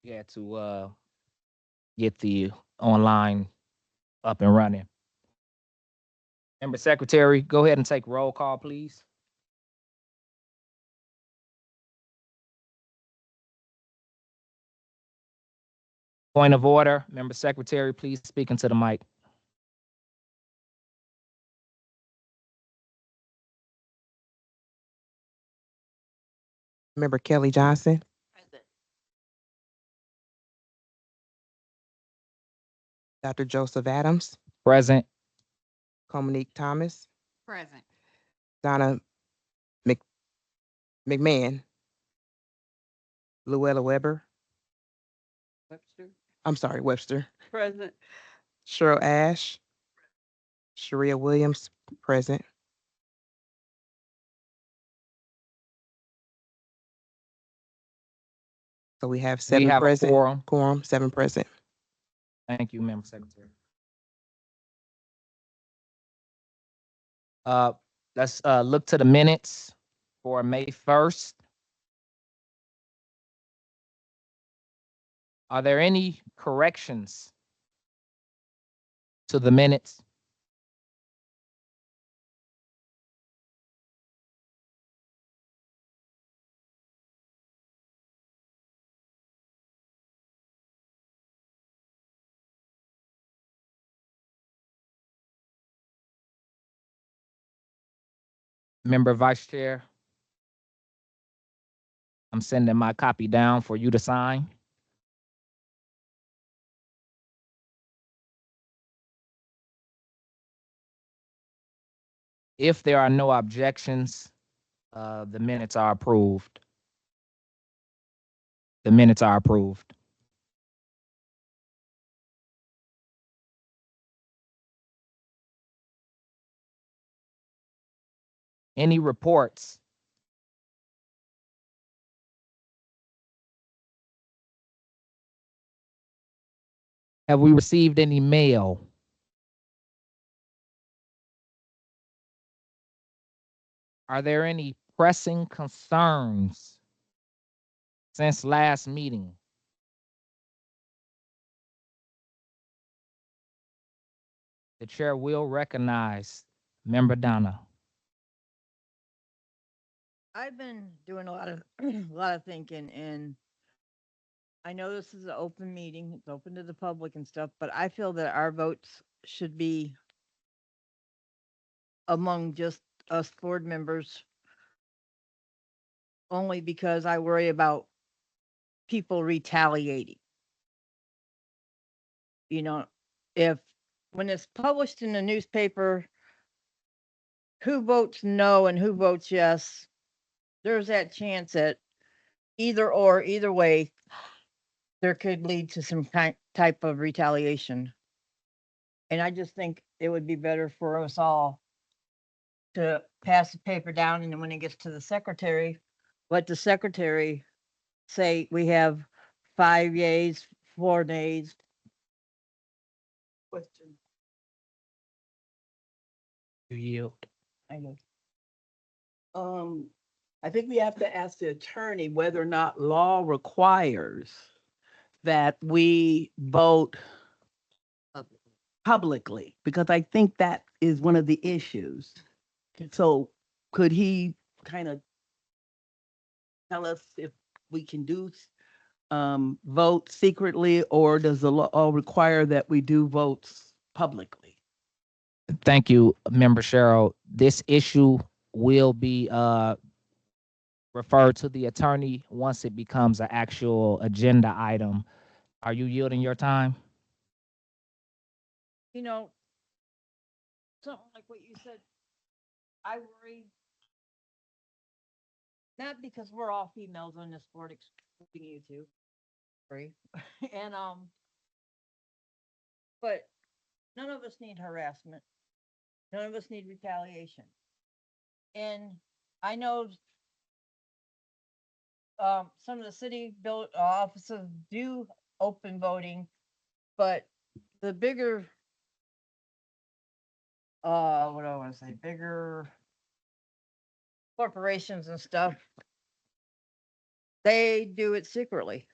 Yeah, to get the online up and running. Member Secretary, go ahead and take roll call, please. Point of order, Member Secretary, please speak into the mic. Member Kelly Johnson, Present. Dr. Joseph Adams, Present. Comonique Thomas, Present. Donna Mc, McMahon, Luella Weber, Webster. I'm sorry, Webster, Present. Cheryl Ash, Sharia Williams, present. So we have We seven have a present, quorum. quorum, seven present. Thank you, Member Secretary. Uh, let's look to the minutes for May 1st. Are there any corrections to the minutes? Member Vice Chair, I'm sending my copy down for you to sign. If there are no objections, the minutes are approved. The minutes are approved. Any reports? Have we received any mail? Are there any pressing concerns since last meeting? The chair will recognize Member Donna. I've been doing a lot of a lot of thinking, and I know this is an open meeting; it's open to the public and stuff. But I feel that our votes should be among just us board members, only because I worry about people retaliating. You know, if when it's published in the newspaper, who votes no and who votes yes, there's that chance that either way, there could lead to some type of retaliation. And I just think it would be better for us all to pass the paper down, and then when it gets to the secretary, let the secretary say we have 5 yays, 4 nays. Question. You yield. I know. Um, I think we have to ask the attorney whether or not law requires that we vote publicly, because I think that is one of the issues. So could he kind of tell us if we can do vote secretly, or does the law require that we do votes publicly? Thank you, Member Cheryl. This issue will be referred to the attorney once it becomes an actual agenda item. Are you yielding your time? You know, something like what you said, I worry not because we're all females on this board, excluding you two, sorry. And but none of us need harassment. None of us need retaliation. And I know some of the city built offices do open voting, but the bigger what do I want to say, bigger corporations and stuff, they do it secretly.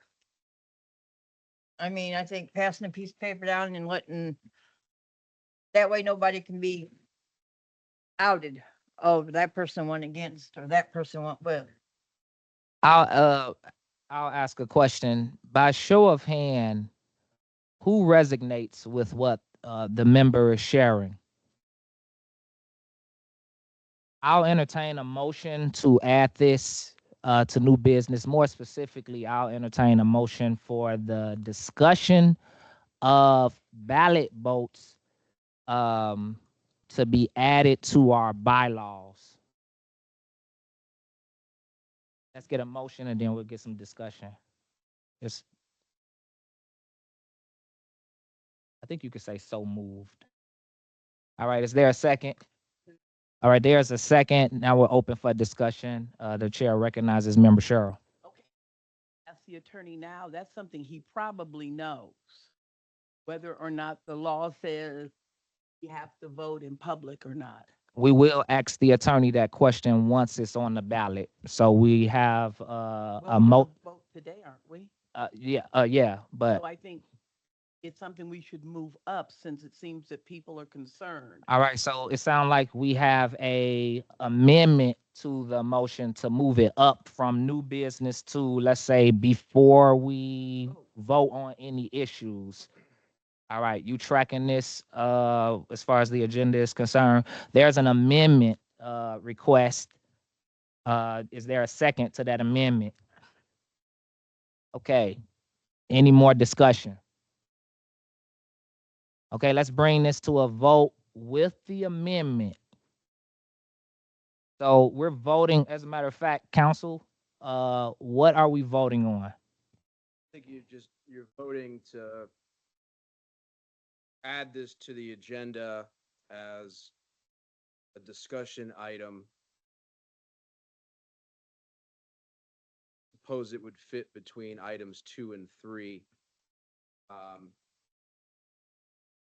I mean, I think passing a piece of paper down and letting, that way nobody can be outed. Oh, that person went against, or that person went with. I'll ask a question. By show of hand, who resonates with what the member is sharing? I'll entertain a motion to add this to new business. More specifically, I'll entertain a motion for the discussion of ballot votes to be added to our bylaws. Let's get a motion and then we'll get some discussion. It's, I think you could say so moved. All right, is there a second? All right, there's a second. Now we're open for discussion. The chair recognizes Member Cheryl. Okay. Ask the attorney now, that's something he probably knows. Whether or not the law says you have to vote in public or not. We will ask the attorney that question once it's on the ballot. So we have Well, a we're mo, gonna vote today, aren't we? yeah, but So I think it's something we should move up since it seems that people are concerned. all right, so it sounds like we have a amendment to the motion to move it up from new business to, let's say, before we vote on any issues. All right, you tracking this as far as the agenda is concerned? There's an amendment request. Is there a second to that amendment? Okay. Any more discussion? Okay, let's bring this to a vote with the amendment. So we're voting, as a matter of fact, council, what are we voting on? I think you're voting to add this to the agenda as a discussion item. Suppose it would fit between items 2 and 3.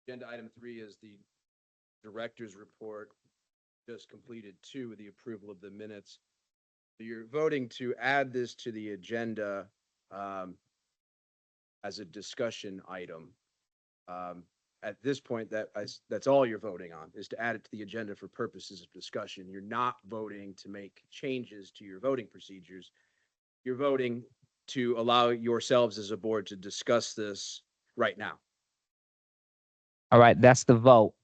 Agenda item 3 is the director's report, just completed 2 with the approval of the minutes. So you're voting to add this to the agenda as a discussion item. At this point, that's all you're voting on, is to add it to the agenda for purposes of discussion. You're not voting to make changes to your voting procedures. You're voting to allow yourselves as a board to discuss this right now. All right, that's the vote.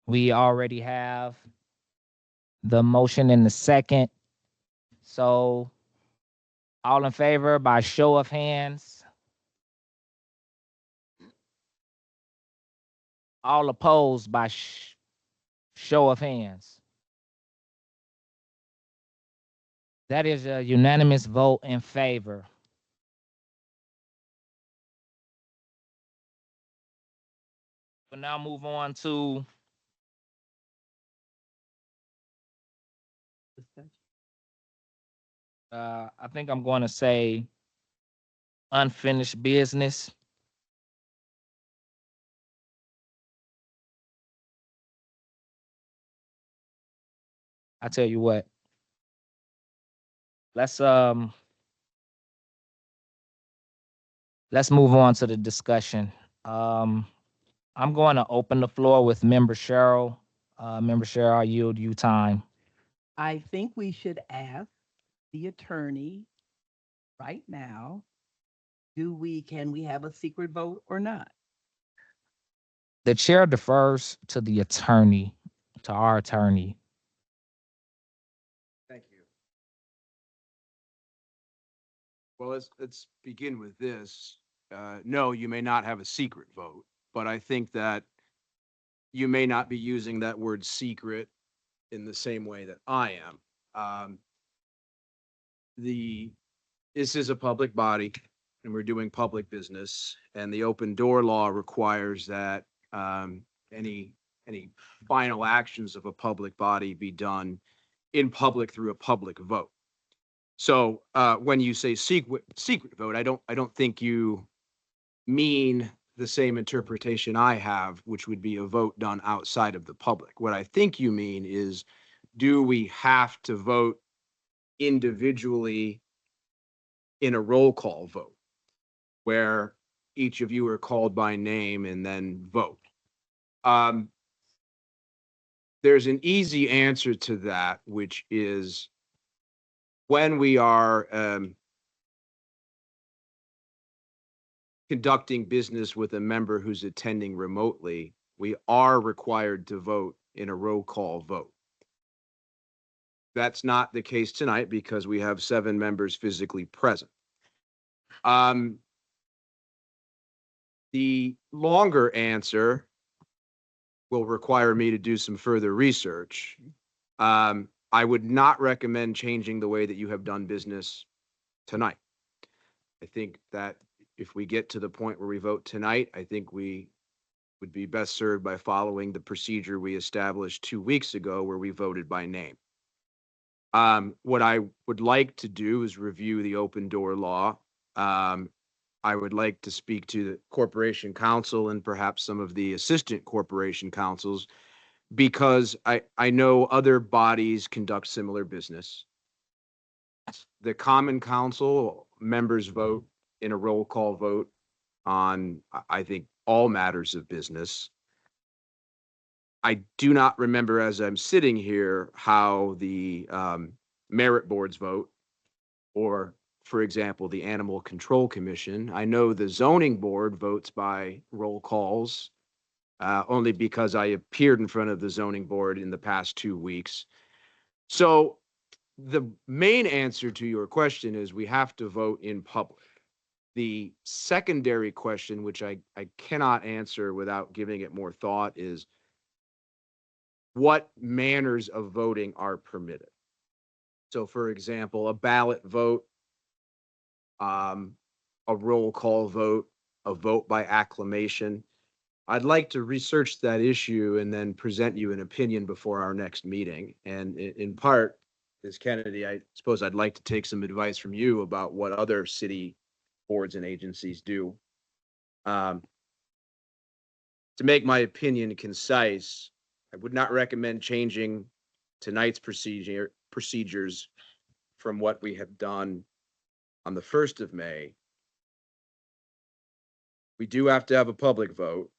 We already have the motion in the second. So all in favor by show of hands? All opposed by show of hands? That is a unanimous vote in favor. We'll now move on to I think I'm going to say unfinished business. I tell you what. Let's move on to the discussion. I'm going to open the floor with Member Cheryl. Member Cheryl, I yield you time. I think we should ask the attorney right now, can we have a secret vote or not? The chair defers to the attorney, to our attorney. Thank you. Well, let's begin with this. No, you may not have a secret vote, but I think that you may not be using that word secret in the same way that I am. This is a public body and we're doing public business, and the open door law requires that any final actions of a public body be done in public through a public vote. So when you say secret vote, I don't think you mean the same interpretation I have, which would be a vote done outside of the public. What I think you mean is, do we have to vote individually in a roll call vote? where each of you are called by name and then vote. Um, there's an easy answer to that, which is when we are conducting business with a member who's attending remotely, we are required to vote in a roll call vote. That's not the case tonight because we have 7 members physically present. The longer answer will require me to do some further research. I would not recommend changing the way that you have done business tonight. I think that if we get to the point where we vote tonight, I think we would be best served by following the procedure we established 2 weeks ago where we voted by name. What I would like to do is review the open door law. I would like to speak to the corporation counsel and perhaps some of the assistant corporation counsels because I know other bodies conduct similar business. The common council members vote in a roll call vote on, I think, all matters of business. I do not remember as I'm sitting here how the merit boards vote or, for example, the Animal Control Commission. I know the zoning board votes by roll calls only because I appeared in front of the zoning board in the past 2 weeks. So the main answer to your question is we have to vote in public. The secondary question, which I cannot answer without giving it more thought, is what manners of voting are permitted. So for example, a ballot vote, a roll call vote, a vote by acclamation. I'd like to research that issue and then present you an opinion before our next meeting. And in part, Ms. Kennedy, I suppose I'd like to take some advice from you about what other city boards and agencies do. To make my opinion concise, I would not recommend changing tonight's procedures from what we have done on the 1st of May. We do have to have a public vote,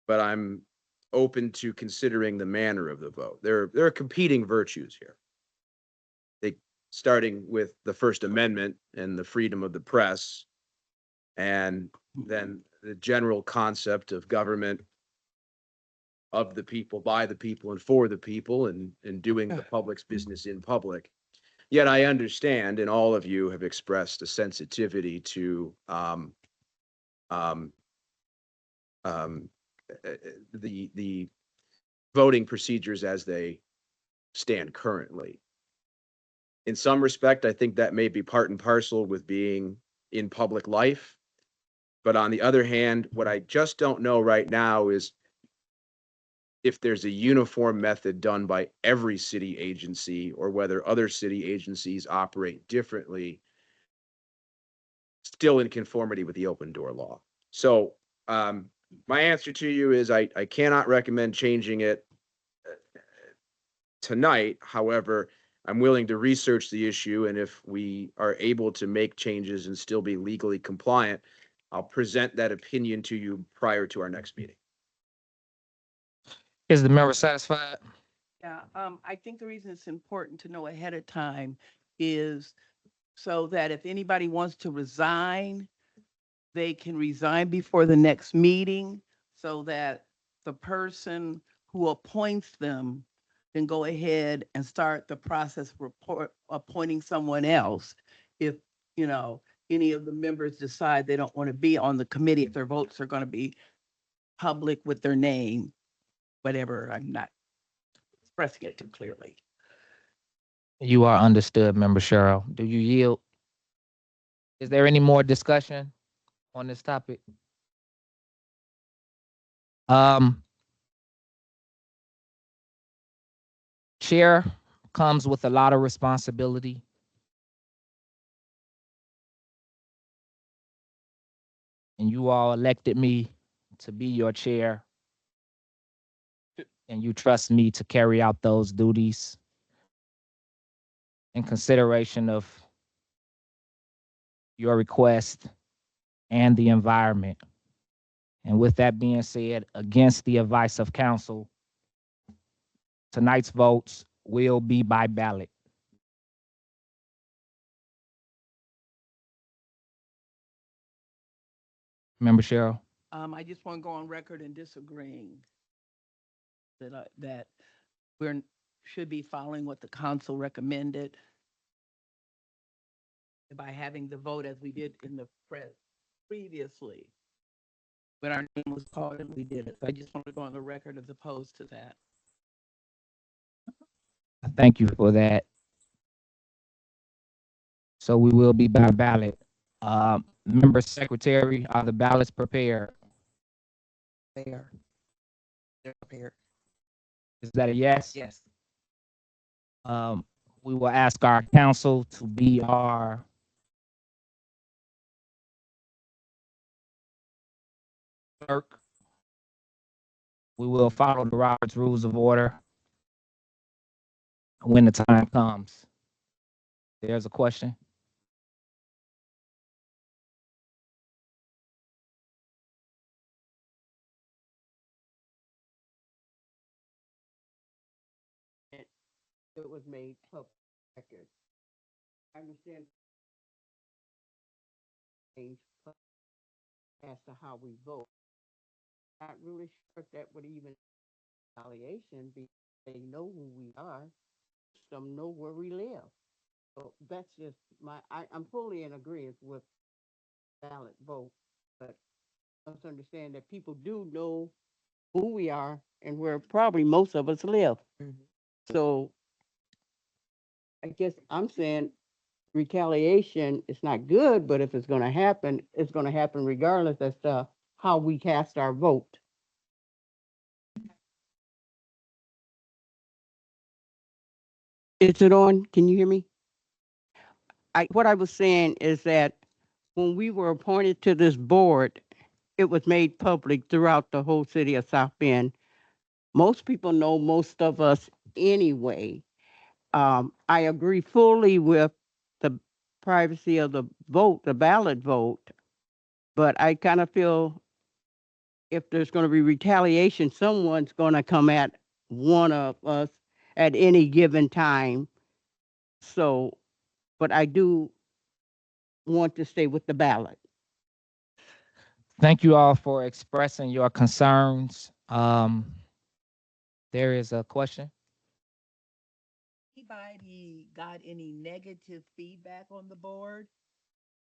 but I'm open to considering the manner of the vote. There are competing virtues here. Starting with the First Amendment and the freedom of the press, and then the general concept of government of the people, by the people, and for the people, and doing the public's business in public. Yet I understand, and all of you have expressed a sensitivity to the voting procedures as they stand currently. In some respect, I think that may be part and parcel with being in public life. But on the other hand, what I just don't know right now is if there's a uniform method done by every city agency or whether other city agencies operate differently, still in conformity with the open door law. So my answer to you is I cannot recommend changing it tonight. However, I'm willing to research the issue, and if we are able to make changes and still be legally compliant, I'll present that opinion to you prior to our next meeting. Is the member satisfied? Yeah, I think the reason it's important to know ahead of time is so that if anybody wants to resign, they can resign before the next meeting so that the person who appoints them can go ahead and start the process of appointing someone else. If, any of the members decide they don't want to be on the committee, if their votes are going to be public with their name, whatever, I'm not expressing it too clearly. You are understood, Member Cheryl. Do you yield? Is there any more discussion on this topic? Chair comes with a lot of responsibility. And you all elected me to be your chair. And you trust me to carry out those duties in consideration of your request and the environment. And with that being said, against the advice of counsel, tonight's votes will be by ballot. Member Cheryl? I just want to go on record in disagreeing that we're, should be following what the council recommended by having the vote as we did in the previously. When our name was called and we did it. So I just want to go on the record as opposed to that. Thank you for that. So we will be by ballot. Member Secretary, are the ballots prepared? They are. They're prepared. Is that a yes? Yes. We will ask our council to be our clerk. We will follow the Robert's Rules of Order when the time comes. There's a question. It was made public record. I understand change as to how we vote. Not really sure if that would even retaliation because they know who we are. Some know where we live. So that's just I'm fully in agreement with ballot vote, but let's understand that people do know who we are and where probably most of us live. Mhm. So I guess I'm saying retaliation is not good, but if it's going to happen, it's going to happen regardless as to how we cast our vote. Is it on? Can you hear me? What I was saying is that when we were appointed to this board, it was made public throughout the whole city of South Bend. Most people know most of us anyway. I agree fully with the privacy of the vote, the ballot vote, but I kind of feel if there's going to be retaliation, someone's going to come at one of us at any given time. So, but I do want to stay with the ballot. Thank you all for expressing your concerns. There is a question. Anybody got any negative feedback on the board?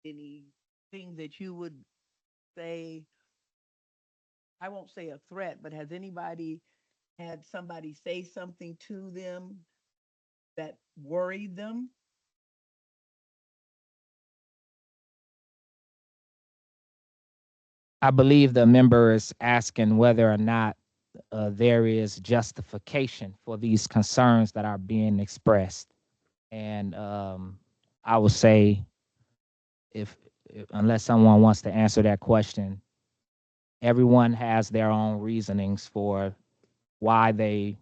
Anything that you would say, I won't say a threat, but has anybody had somebody say something to them that worried them? I believe the member is asking whether or not there is justification for these concerns that are being expressed. And I would say if unless someone wants to answer that question, everyone has their own reasonings for why they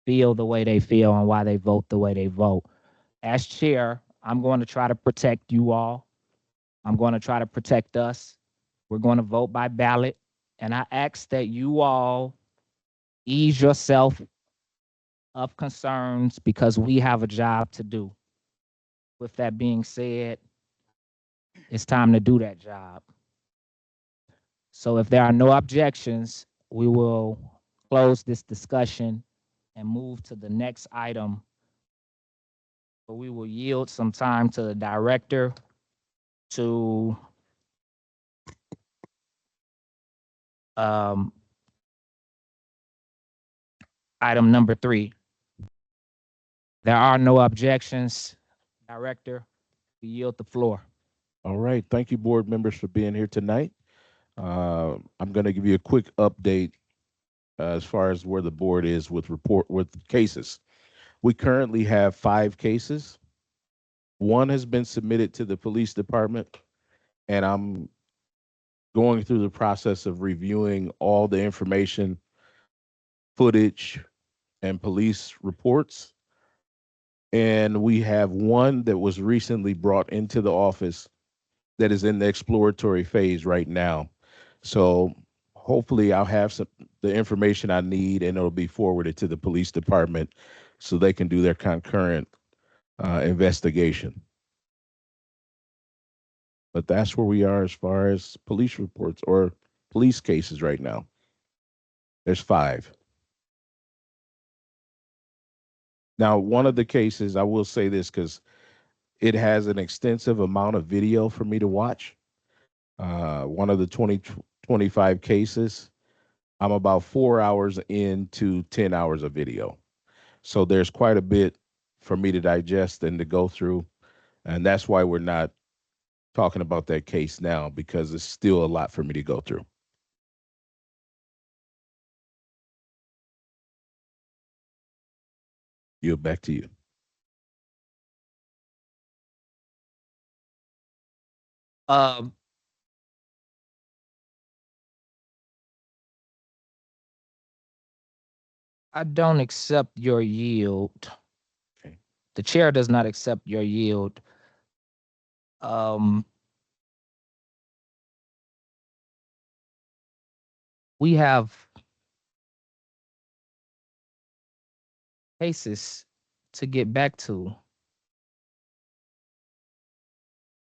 feel the way they feel and why they vote the way they vote. As chair, I'm going to try to protect you all. I'm going to try to protect us. We're going to vote by ballot. And I ask that you all ease yourself of concerns because we have a job to do. With that being said, it's time to do that job. So if there are no objections, we will close this discussion and move to the next item. But we will yield some time to the director to item number 3. There are no objections. Director, we yield the floor. All right. Thank you, board members, for being here tonight. I'm going to give you a quick update as far as where the board is with cases. We currently have 5 cases. 1 has been submitted to the police department, and I'm going through the process of reviewing all the information, footage, and police reports. And we have 1 that was recently brought into the office that is in the exploratory phase right now. So hopefully I'll have the information I need and it'll be forwarded to the police department so they can do their concurrent investigation. But that's where we are as far as police reports or police cases right now. There's 5. Now, one of the cases, I will say this because it has an extensive amount of video for me to watch. One of the 2025 cases, I'm about 4 hours into 10 hours of video. So there's quite a bit for me to digest and to go through. And that's why we're not talking about that case now, because it's still a lot for me to go through. Yield back to you. Um, I don't accept your yield. Okay. The chair does not accept your yield. We have cases to get back to.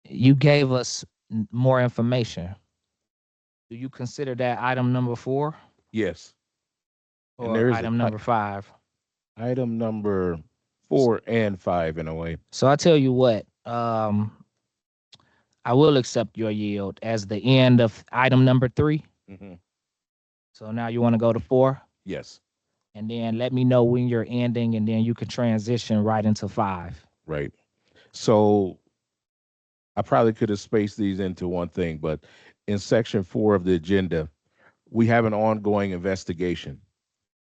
You gave us more information. Do you consider that item number 4 Yes. And or there is item number 5? item number 4 and 5 in a way. So I tell you what, I will accept your yield as the end of item number 3. Mm-hmm. So now you want to go to 4, Yes. and then let me know when you're ending, and then you can transition right into 5. Right. So I probably could have spaced these into one thing, but in section 4 of the agenda, we have an ongoing investigation.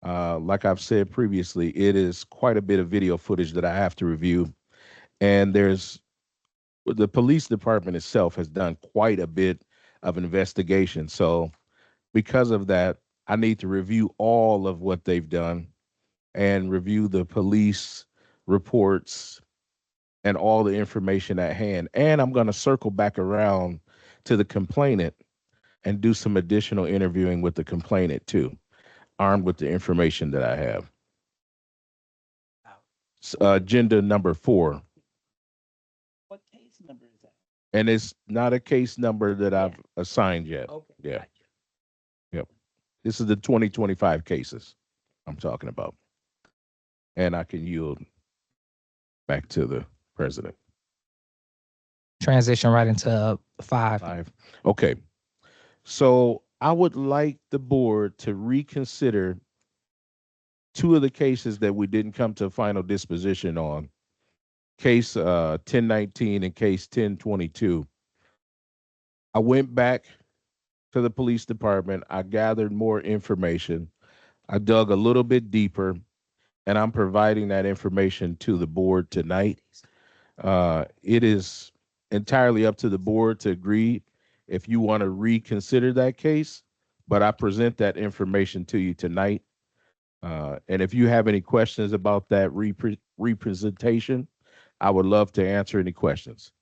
Like I've said previously, it is quite a bit of video footage that I have to review. And the police department itself has done quite a bit of investigation. So because of that, I need to review all of what they've done and review the police reports and all the information at hand. And I'm going to circle back around to the complainant and do some additional interviewing with the complainant too, armed with the information that I have. Agenda number 4. What case number is that? And it's not a case number that I've Yeah. assigned yet. Okay. Yeah. gotcha. This is the 2025 cases I'm talking about. And I can yield back to the president. Transition right into 5. 5. Okay. So I would like the board to reconsider 2 of the cases that we didn't come to a final disposition on. Case 1019 and case 1022. I went back to the police department. I gathered more information. I dug a little bit deeper, and I'm providing that information to the board tonight. It is entirely up to the board to agree if you want to reconsider that case, but I present that information to you tonight. And if you have any questions about that representation, I would love to answer any questions.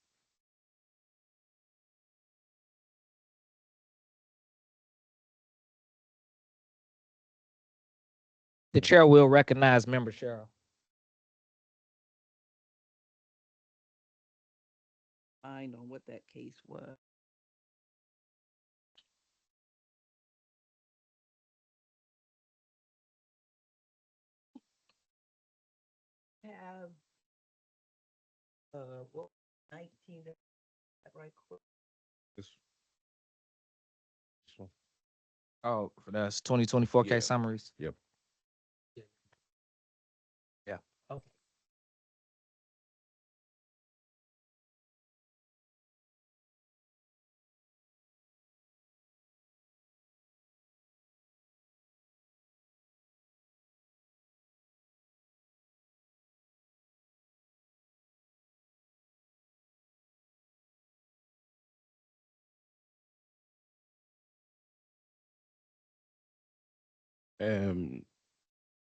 The chair will recognize member Cheryl. Find on what that case was. Have what 19 right quick. Oh, that's 2024 Yeah. case summaries. Yep. Yeah. Okay.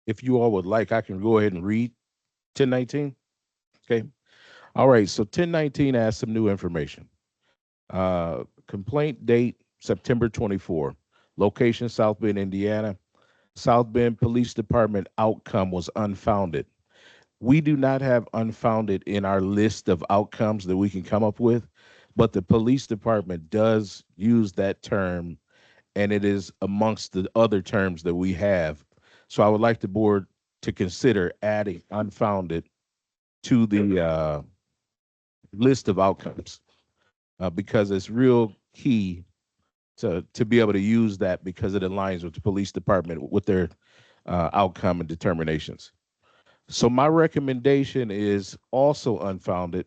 If you all would like, I can go ahead and read 1019. Okay. All right. So 1019 has some new information. Complaint date, September 24. Location, South Bend, Indiana. South Bend Police Department outcome was unfounded. We do not have unfounded in our list of outcomes that we can come up with, but the police department does use that term, and it is amongst the other terms that we have. So I would like the board to consider adding unfounded to the list of outcomes because it's real key to be able to use that because it aligns with the police department with their outcome and determinations. So my recommendation is also unfounded.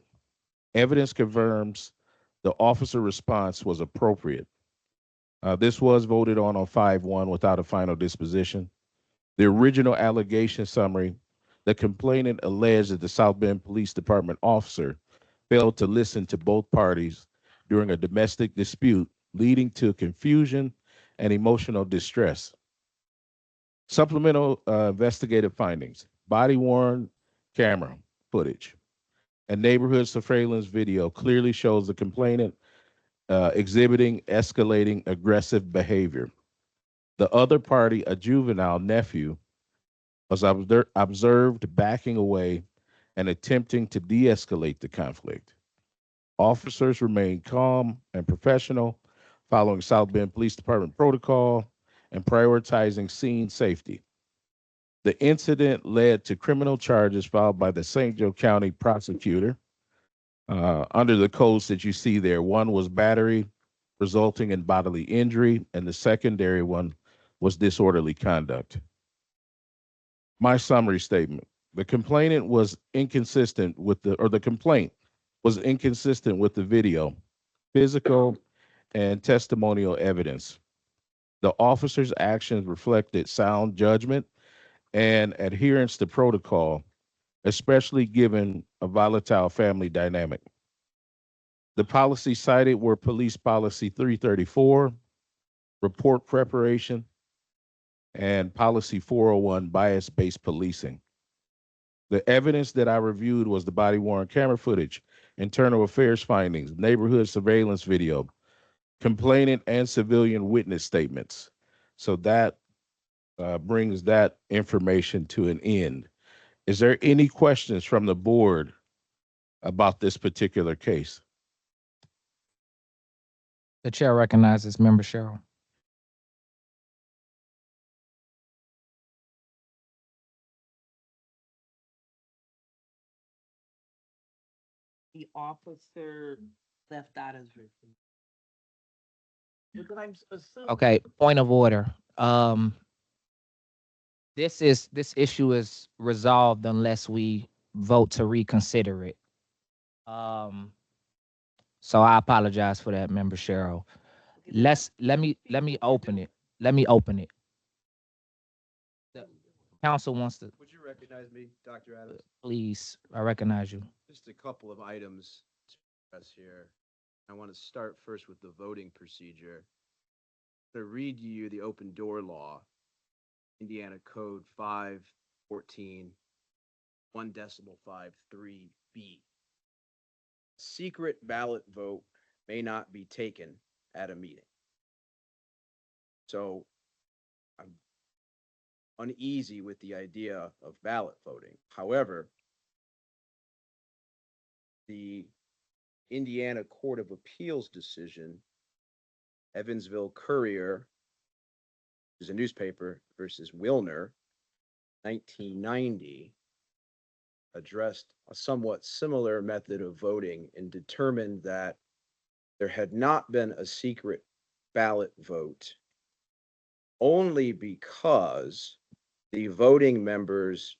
Evidence confirms the officer response was appropriate. This was voted on 5-1 without a final disposition. The original allegation summary, the complainant alleged that the South Bend Police Department officer failed to listen to both parties during a domestic dispute, leading to confusion and emotional distress. Supplemental investigative findings, body worn camera footage and neighborhood surveillance video clearly shows the complainant exhibiting escalating aggressive behavior. The other party, a juvenile nephew, was observed backing away and attempting to de-escalate the conflict. Officers remained calm and professional, following South Bend Police Department protocol and prioritizing scene safety. The incident led to criminal charges filed by the St. Joe County prosecutor under the codes that you see there. One was battery resulting in bodily injury, and the secondary one was disorderly conduct. My summary statement, the complainant was inconsistent with the complaint was inconsistent with the video, physical, and testimonial evidence. The officer's actions reflected sound judgment and adherence to protocol, especially given a volatile family dynamic. The policies cited were Police Policy 334, report preparation, and Policy 401, bias-based policing. The evidence that I reviewed was the body-worn camera footage, internal affairs findings, neighborhood surveillance video, complainant and civilian witness statements. So that brings that information to an end. Is there any questions from the board about this particular case? The chair recognizes Member Cheryl. The officer left out as written. Because I'm assuming. Okay, point of order. This issue is resolved unless we vote to reconsider it. So I apologize for that, Member Cheryl. Let me open it. Let me open it. The council wants to, Would you recognize me, Dr. Adams? please, I recognize you. Just a couple of items to address here. I want to start first with the voting procedure. To read you the open door law, Indiana Code 514, 1.53b. Secret ballot vote may not be taken at a meeting. So I'm uneasy with the idea of ballot voting. However, the Indiana Court of Appeals decision, Evansville Courier, which is a newspaper, versus Wilner, 1990, addressed a somewhat similar method of voting and determined that there had not been a secret ballot vote only because the voting members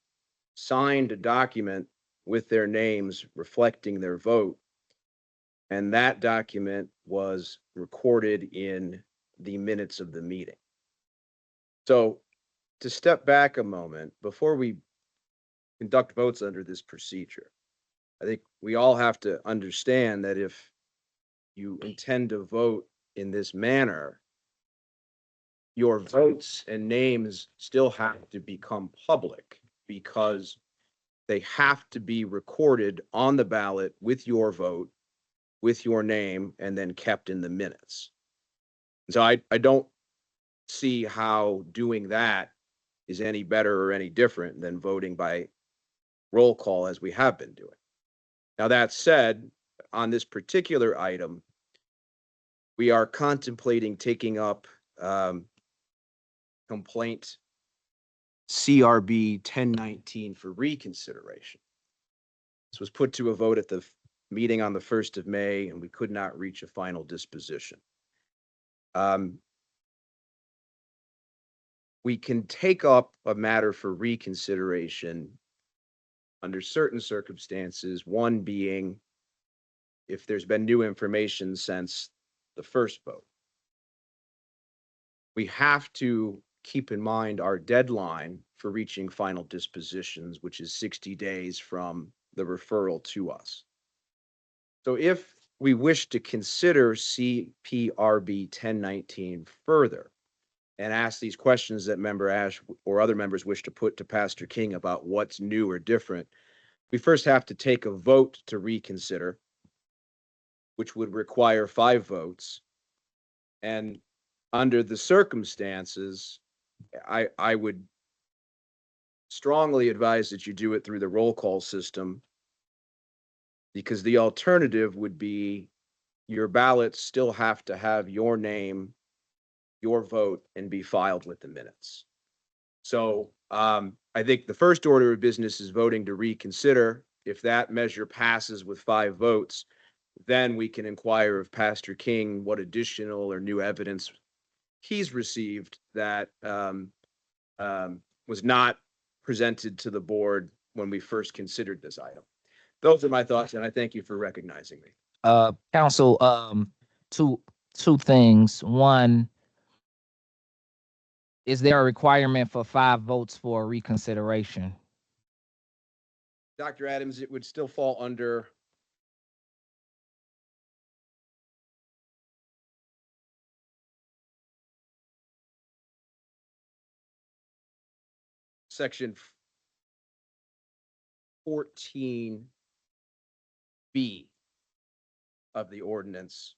signed a document with their names reflecting their vote, and that document was recorded in the minutes of the meeting. So to step back a moment, before we conduct votes under this procedure, I think we all have to understand that if you intend to vote in this manner, your votes and names still have to become public because they have to be recorded on the ballot with your vote with your name and then kept in the minutes. So I don't see how doing that is any better or any different than voting by roll call as we have been doing. Now, that said, on this particular item, we are contemplating taking up complaint CRB 1019 for reconsideration. This was put to a vote at the meeting on the 1st of May, and we could not reach a final disposition. We can take up a matter for reconsideration under certain circumstances, one being if there's been new information since the first vote. We have to keep in mind our deadline for reaching final dispositions, which is 60 days from the referral to us. So if we wish to consider CPRB 1019 further and ask these questions that Member Ash or other members wish to put to Pastor King about what's new or different, we first have to take a vote to reconsider, which would require 5 votes. And under the circumstances, I would strongly advise that you do it through the roll call system, because the alternative would be your ballots still have to have your name, your vote, and be filed with the minutes. So I think the first order of business is voting to reconsider. If that measure passes with 5 votes, then we can inquire of Pastor King what additional or new evidence he's received that was not presented to the board when we first considered this item. Those are my thoughts, and I thank you for recognizing me. Council, two things. One, is there a requirement for 5 votes for reconsideration? Dr. Adams, it would still fall under section 14B of the ordinance.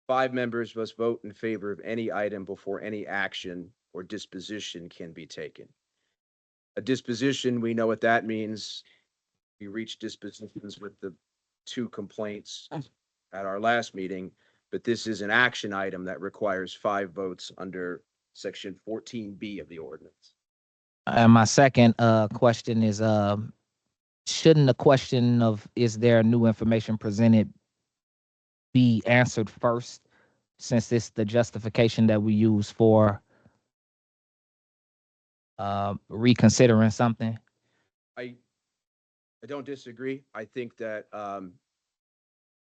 5 members must vote in favor of any item before any action or disposition can be taken. A disposition, we know what that means. We reached dispositions with the 2 complaints at our last meeting, but this is an action item that requires 5 votes under section 14B of the ordinance. And my second question is, shouldn't the question of is there new information presented be answered first, since it's the justification that we use for reconsidering something? I don't disagree. I think that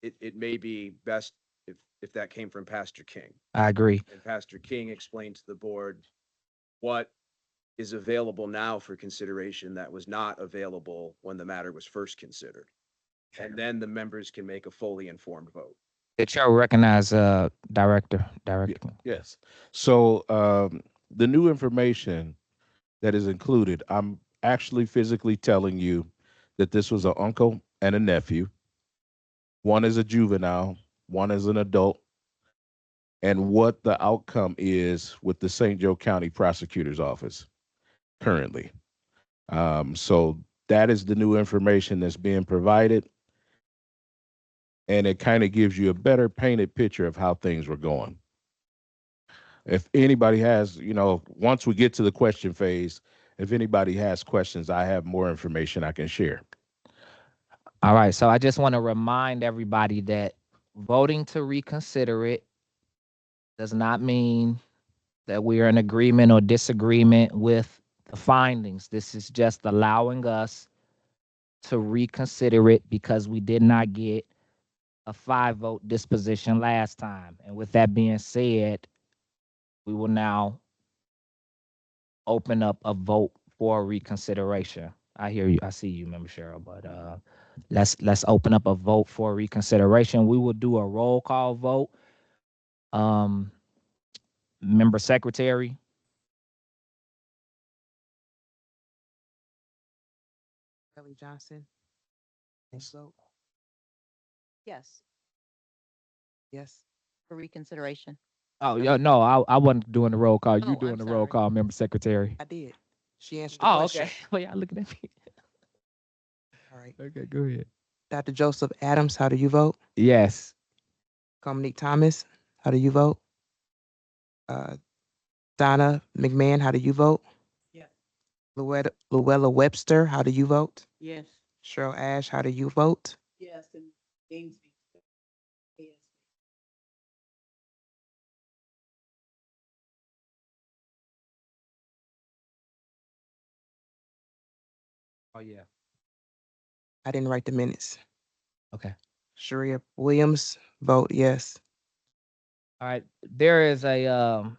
it may be best if that came from Pastor King. I agree. And Pastor King explained to the board what is available now for consideration that was not available when the matter was first considered. And then the members can make a fully informed vote. The chair will recognize Director. Yes. So the new information that is included, I'm actually physically telling you that this was an uncle and a nephew. One is a juvenile, one is an adult, and what the outcome is with the St. Joe County Prosecutor's Office currently. So that is the new information that's being provided. And it kind of gives you a better painted picture of how things were going. If anybody has, once we get to the question phase, if anybody has questions, I have more information I can share. All right, so I just want to remind everybody that voting to reconsider it does not mean that we are in agreement or disagreement with the findings. This is just allowing us to reconsider it because we did not get a 5-vote disposition last time. And with that being said, we will now open up a vote for reconsideration. I hear you. I see you, Member Cheryl, but let's open up a vote for reconsideration. We will do a roll call vote. Member Secretary. Kelly Johnson. And so, Yes. Yes. for reconsideration? Oh, yeah, no, I wasn't doing the roll call. You Oh, doing I'm the roll sorry. call, member secretary. I did. She answered the Oh, question. okay. Well, y'all looking at me. All right. Okay, go ahead. Dr. Joseph Adams, how do you vote? Yes. Dominique Thomas, how do you vote? Uh, Donna McMahon, how do you vote? Yes. Luella Webster, how do you vote? Yes. Cheryl Ash, how do you vote? Yes, and James. Yes. Oh, yeah. I didn't write the minutes. Okay. Sharia Williams, vote yes. All right. There is and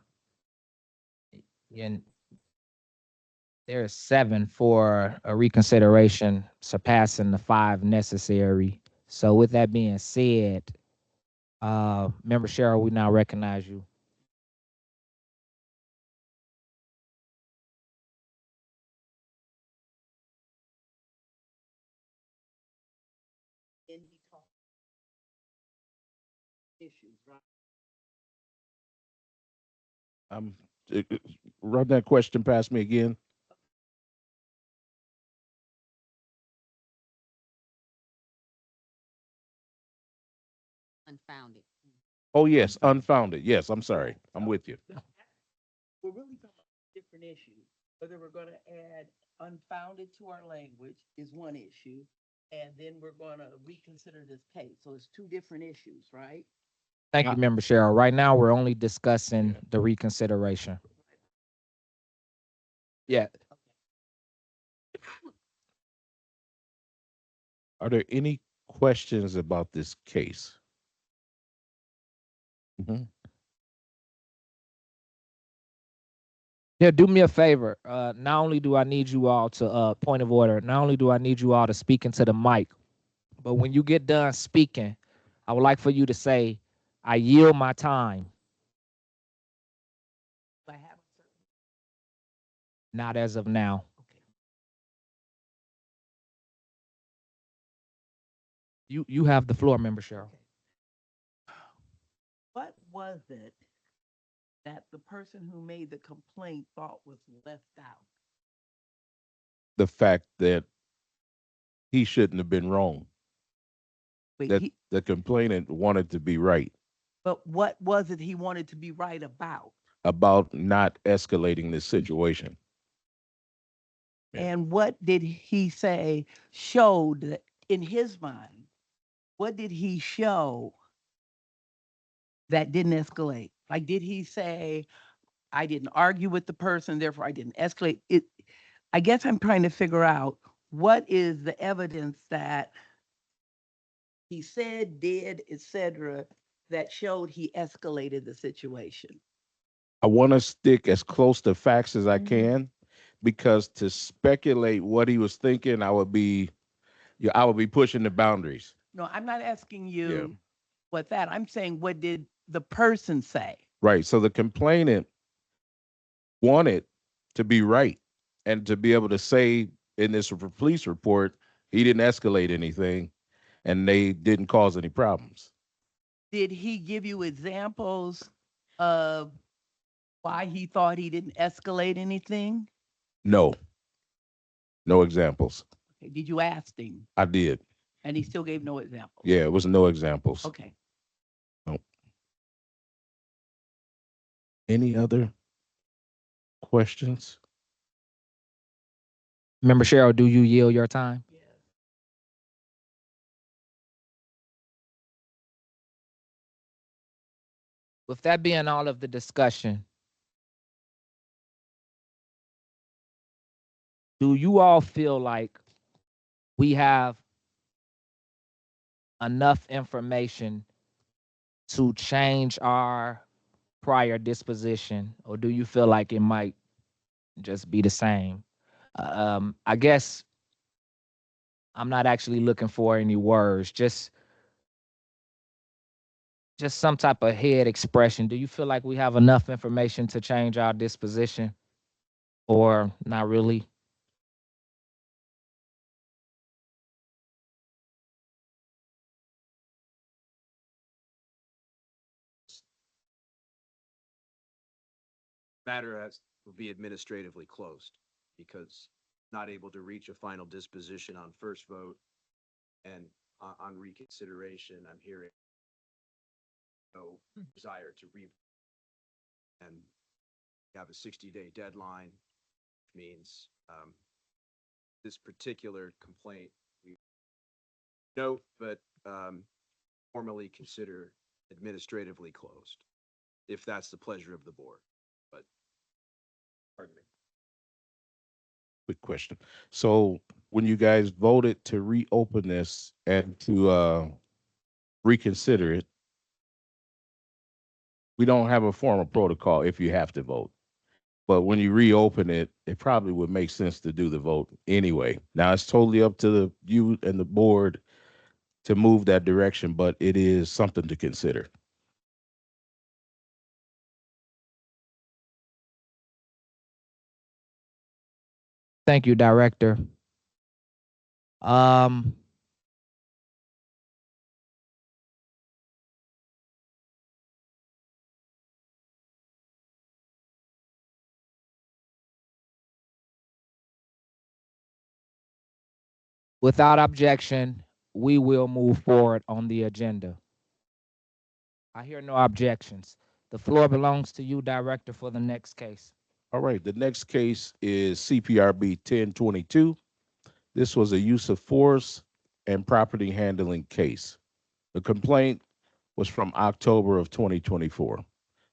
there is 7 for a reconsideration, surpassing the 5 necessary. So with that being said, member Cheryl, we now recognize you. And he talked issues, right? Uh, Run that question past me again. Unfounded. Oh, yes, unfounded. Yes, I'm sorry. I'm with you. We're really talking about different issues. Whether we're gonna add unfounded to our language is one issue, and then we're gonna reconsider this case. So it's 2 different issues, right? Thank you, member Cheryl. Right now, we're only discussing the reconsideration. Yeah. Are there any questions about this case? Mhm. Yeah, do me a favor. Not only do I need you all to point of order, not only do I need you all to speak into the mic, but when you get done speaking, I would like for you to say, I yield my time. I have Not as of now. okay. You have the floor, member Cheryl. What was it that the person who made the complaint thought was left out? The fact that he shouldn't have been wrong, Wait, that the complainant wanted to be right but what was it he wanted to be right about not escalating this situation. Yeah. And what did he say showed that in his mind? What did he show that didn't escalate? Like, did he say, I didn't argue with the person, therefore I didn't escalate it? I guess I'm trying to figure out what is the evidence that he said, did, etc., that showed he escalated the situation. I want to stick as close to facts as I Mhm. can, because to speculate what he was thinking, I would be pushing the boundaries. No, I'm not asking Yeah. you what that, I'm saying, what did the person say? Right. So the complainant wanted to be right and to be able to say in this police report, he didn't escalate anything and they didn't cause any problems. Did he give you examples of why he thought he didn't escalate anything? No, no examples. Okay, did you ask him? I did. And he still gave no examples? Yeah, it was no examples. Okay. Any other questions? Member Cheryl, do you yield your time? With that being all of the discussion, do you all feel like we have enough information to change our prior disposition, or do you feel like it might just be the same? I guess I'm not actually looking for any words, just some type of head expression. Do you feel like we have enough information to change our disposition, or not really? matter as will be administratively closed because not able to reach a final disposition on first vote and on reconsideration, I'm hearing no desire to and you have a 60-day deadline, which means this particular complaint we note, but formally consider administratively closed, if that's the pleasure of the board. But pardon me. Quick question. So when you guys voted to reopen this and to reconsider it, we don't have a formal protocol if you have to vote. But when you reopen it, it probably would make sense to do the vote anyway. Now it's totally up to you and the board to move that direction, but it is something to consider. Thank you, Director. Um, without objection, we will move forward on the agenda. I hear no objections. The floor belongs to you, Director, for the next case. All right, the next case is CPRB 1022. This was a use of force and property handling case. The complaint was from October of 2024.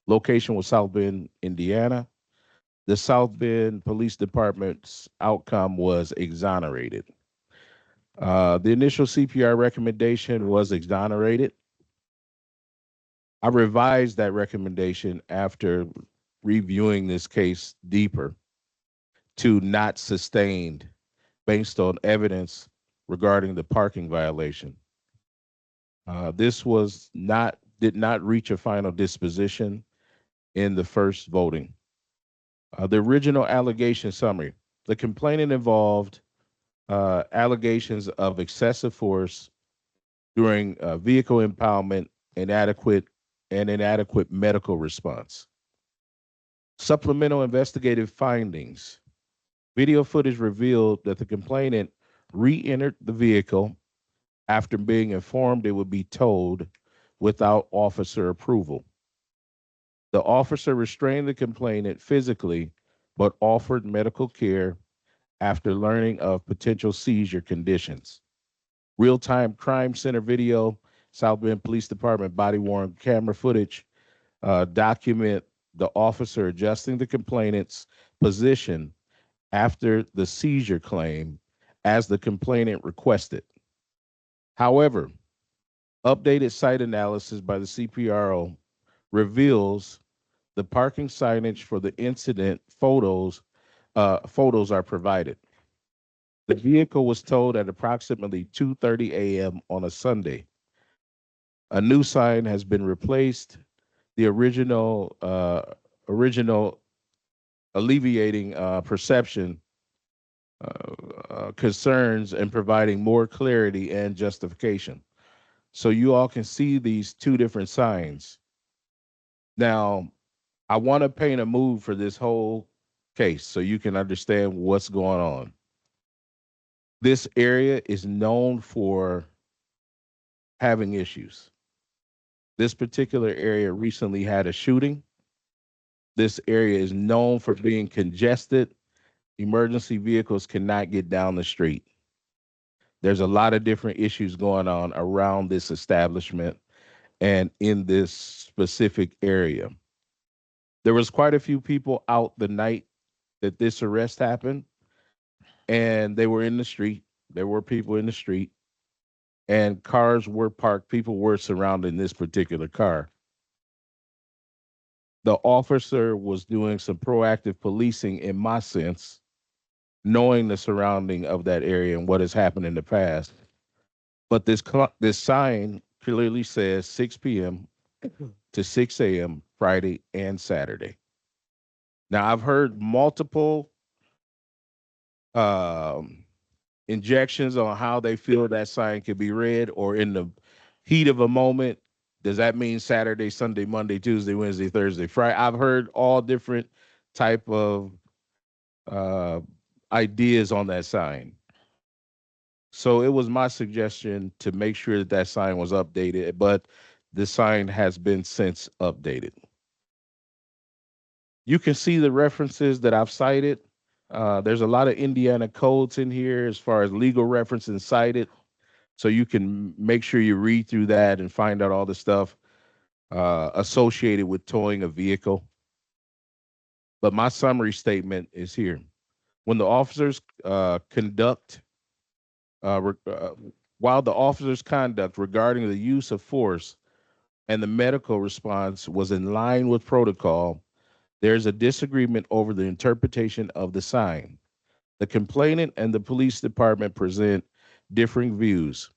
Location was South Bend, Indiana. The South Bend Police Department's outcome was exonerated. The initial CPR recommendation was exonerated. I revised that recommendation after reviewing this case deeper to not sustained based on evidence regarding the parking violation. This did not reach a final disposition in the first voting. The original allegation summary, the complainant involved allegations of excessive force during vehicle impoundment, inadequate medical response. Supplemental investigative findings. Video footage revealed that the complainant re-entered the vehicle after being informed it would be towed without officer approval. The officer restrained the complainant physically, but offered medical care after learning of potential seizure conditions. Real-time crime center video, South Bend Police Department body-worn camera footage document the officer adjusting the complainant's position after the seizure claim as the complainant requested. However, updated site analysis by the CPRO reveals the parking signage for the incident photos are provided. The vehicle was towed at approximately 2:30 a.m. on a Sunday. A new sign has been replaced. The original alleviating perception concerns and providing more clarity and justification. So you all can see these two different signs. Now, I want to paint a mood for this whole case so you can understand what's going on. This area is known for having issues. This particular area recently had a shooting. This area is known for being congested. Emergency vehicles cannot get down the street. There's a lot of different issues going on around this establishment and in this specific area. There was quite a few people out the night that this arrest happened, and they were in the street. There were people in the street, and cars were parked. People were surrounding this particular car. The officer was doing some proactive policing, in my sense, knowing the surrounding of that area and what has happened in the past. But this sign clearly says 6 p.m. to 6 a.m. Friday and Saturday. Now, I've heard multiple injections on how they feel that sign could be read, or in the heat of a moment, does that mean Saturday, Sunday, Monday, Tuesday, Wednesday, Thursday, Friday? I've heard all different type of ideas on that sign. So it was my suggestion to make sure that that sign was updated, but the sign has been since updated. You can see the references that I've cited. There's a lot of Indiana codes in here as far as legal references cited. So you can make sure you read through that and find out all the stuff associated with towing a vehicle. But my summary statement is here. When the officers while the officers' conduct regarding the use of force and the medical response was in line with protocol, there's a disagreement over the interpretation of the sign. The complainant and the police department present differing views,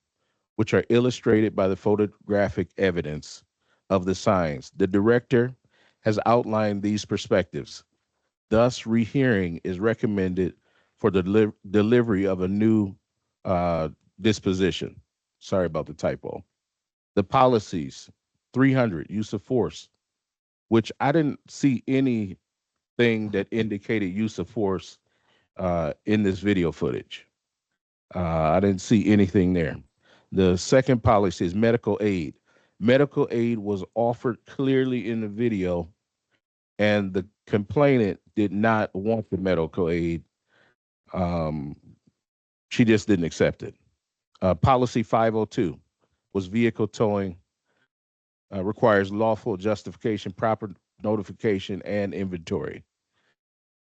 which are illustrated by the photographic evidence of the signs. The director has outlined these perspectives. Thus, rehearing is recommended for the delivery of a new disposition. Sorry about the typo. The policies, 300, use of force, which I didn't see anything that indicated use of force in this video footage. I didn't see anything there. The second policy is medical aid. Medical aid was offered clearly in the video, and the complainant did not want the medical aid. She just didn't accept it. Policy 502 was vehicle towing requires lawful justification, proper notification, and inventory.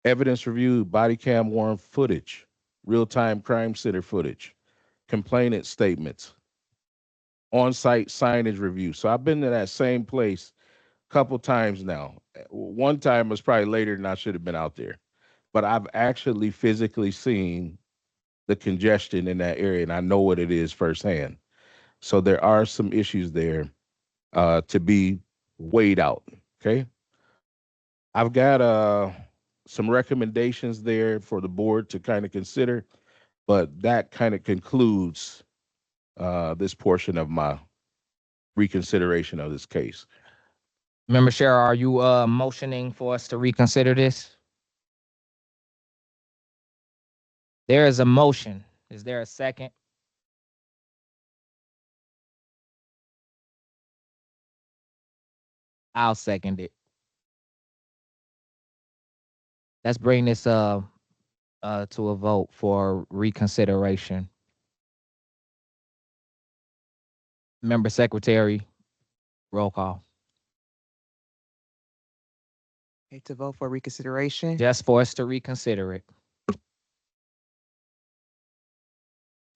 Evidence review, body cam worn footage, real-time crime center footage, complainant statements, on-site signage review. So I've been to that same place a couple times now. One time was probably later than I should have been out there, but I've actually physically seen the congestion in that area, and I know what it is firsthand. So there are some issues there to be weighed out. Okay, I've got some recommendations there for the board to kind of consider, but that kind of concludes this portion of my reconsideration of this case. Member Cheryl, are you motioning for us to reconsider this? There is a motion. Is there a second? I'll second it. Let's bring this to a vote for reconsideration. Member Secretary, roll call. Okay, to vote for reconsideration. Just for us to reconsider it.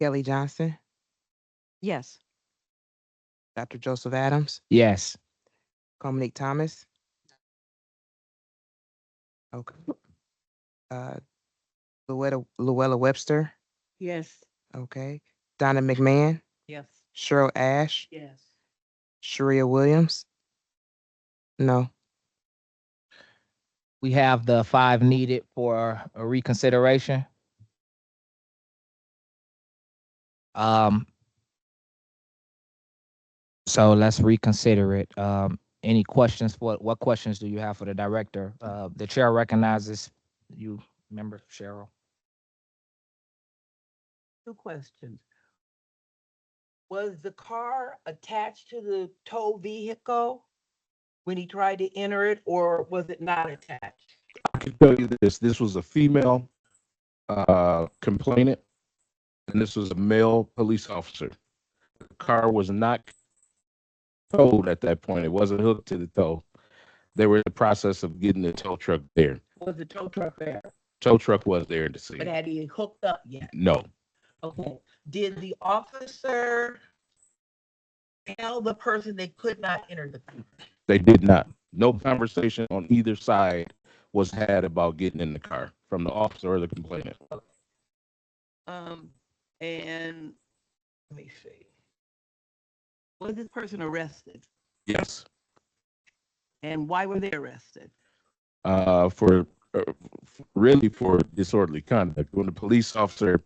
Kelly Johnson, Yes. Dr. Joseph Adams, Yes. Dominique Thomas. Okay. Luella Webster. Yes. Okay. Donna McMahon, Yes. Cheryl Ash, Yes. Sharia Williams. No. We have the 5 needed for a reconsideration. So let's reconsider it. Any questions what questions do you have for the director? The chair recognizes you, Member Cheryl. 2 questions. Was the car attached to the tow vehicle when he tried to enter it, or was it not attached? I can tell you this: this was a female complainant, and this was a male police officer. The car was not towed at that point. It wasn't hooked to the tow. They were in the process of getting the tow truck there. Was the tow truck there? Tow truck was there to see. But had he hooked up yet? No, Okay. Did the officer tell the person they could not enter the car? they did not. No conversation on either side was had about getting in the car from the officer or the complainant. And let me see. Was this person arrested? Yes. And why were they arrested? For really for disorderly conduct. When the police officer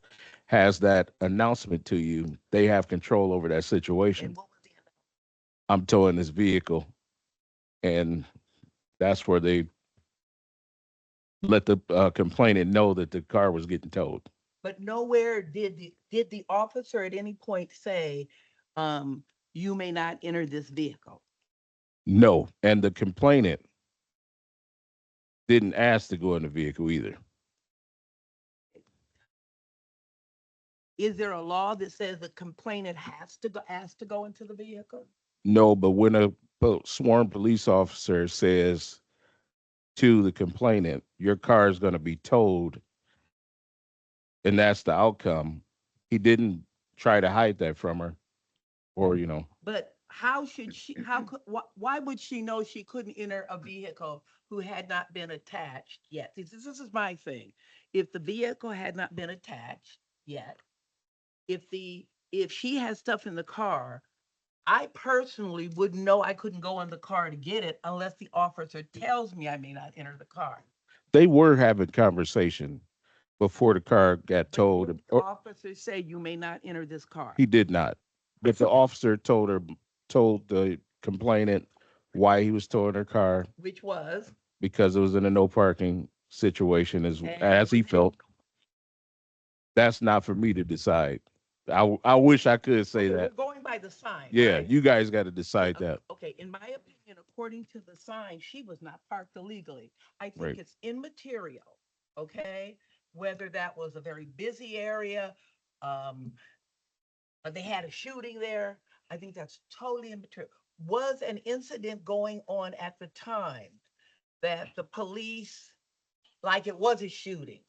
has that announcement to you, they have control over that situation. And what was the I'm towing this vehicle, and that's where they let the complainant know that the car was getting towed. But nowhere did the officer at any point say, you may not enter this vehicle. No, and the complainant didn't ask to go in the vehicle either. Is there a law that says the complainant has to go, ask to go into the vehicle? No, but when a sworn police officer says to the complainant, your car is going to be towed, and that's the outcome, he didn't try to hide that from her, or, you know, But how should she, how could, why would she know she couldn't enter a vehicle who had not been attached yet? This is my thing. If the vehicle had not been attached yet, if she has stuff in the car, I personally wouldn't know I couldn't go in the car to get it unless the officer tells me I may not enter the car. they were having conversation before the car got But towed. did the Or officer say you may not enter this car? he did not, but the officer told the complainant why he was towing her car, Which was, because it was in a no parking situation, as he felt. That's not for me to decide. I wish I could say we're that. going by the sign. Yeah, right? you guys got to decide that. Okay, in my opinion, according to the sign, she was not parked illegally. I think Right. it's immaterial, okay? Whether that was a very busy area, but they had a shooting there. I think that's totally immaterial. Was an incident going on at the time that the police, like it was a shooting,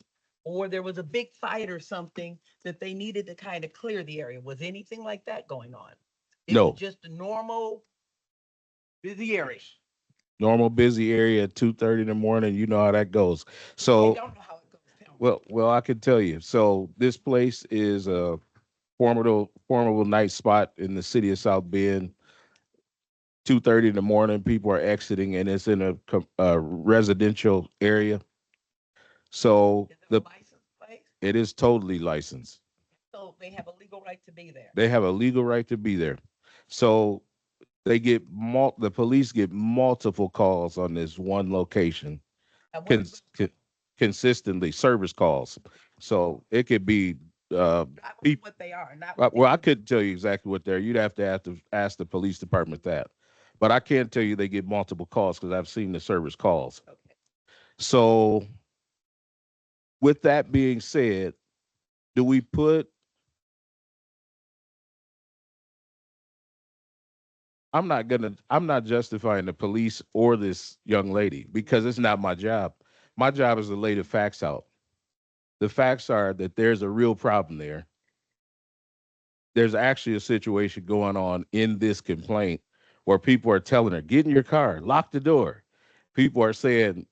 or there was a big fight or something that they needed to kind of clear the area? Was anything like that going on? It No. was just a normal busy area. Normal busy area at 2:30 in the morning. You know how that goes. I So, don't know how it goes. Tell me. well, I can tell you. So this place is a formidable night spot in the city of South Bend. 2:30 in the morning, people are exiting, and it's in a residential area. So Is it a license plate? it is totally licensed. So they have a legal right to be there. They have a legal right to be there. So the police get multiple calls on this one location, And what is consistently, service calls. So it could be not peop- what they are, not. well, I couldn't tell you exactly what they're. You'd have to ask the police department that. But I can tell you they get multiple calls because I've seen the service calls. Okay. So with that being said, do we put I'm not justifying the police or this young lady because it's not my job. My job is to lay the facts out. The facts are that there's a real problem there. There's actually a situation going on in this complaint where people are telling her, get in your car, lock the door. People are saying,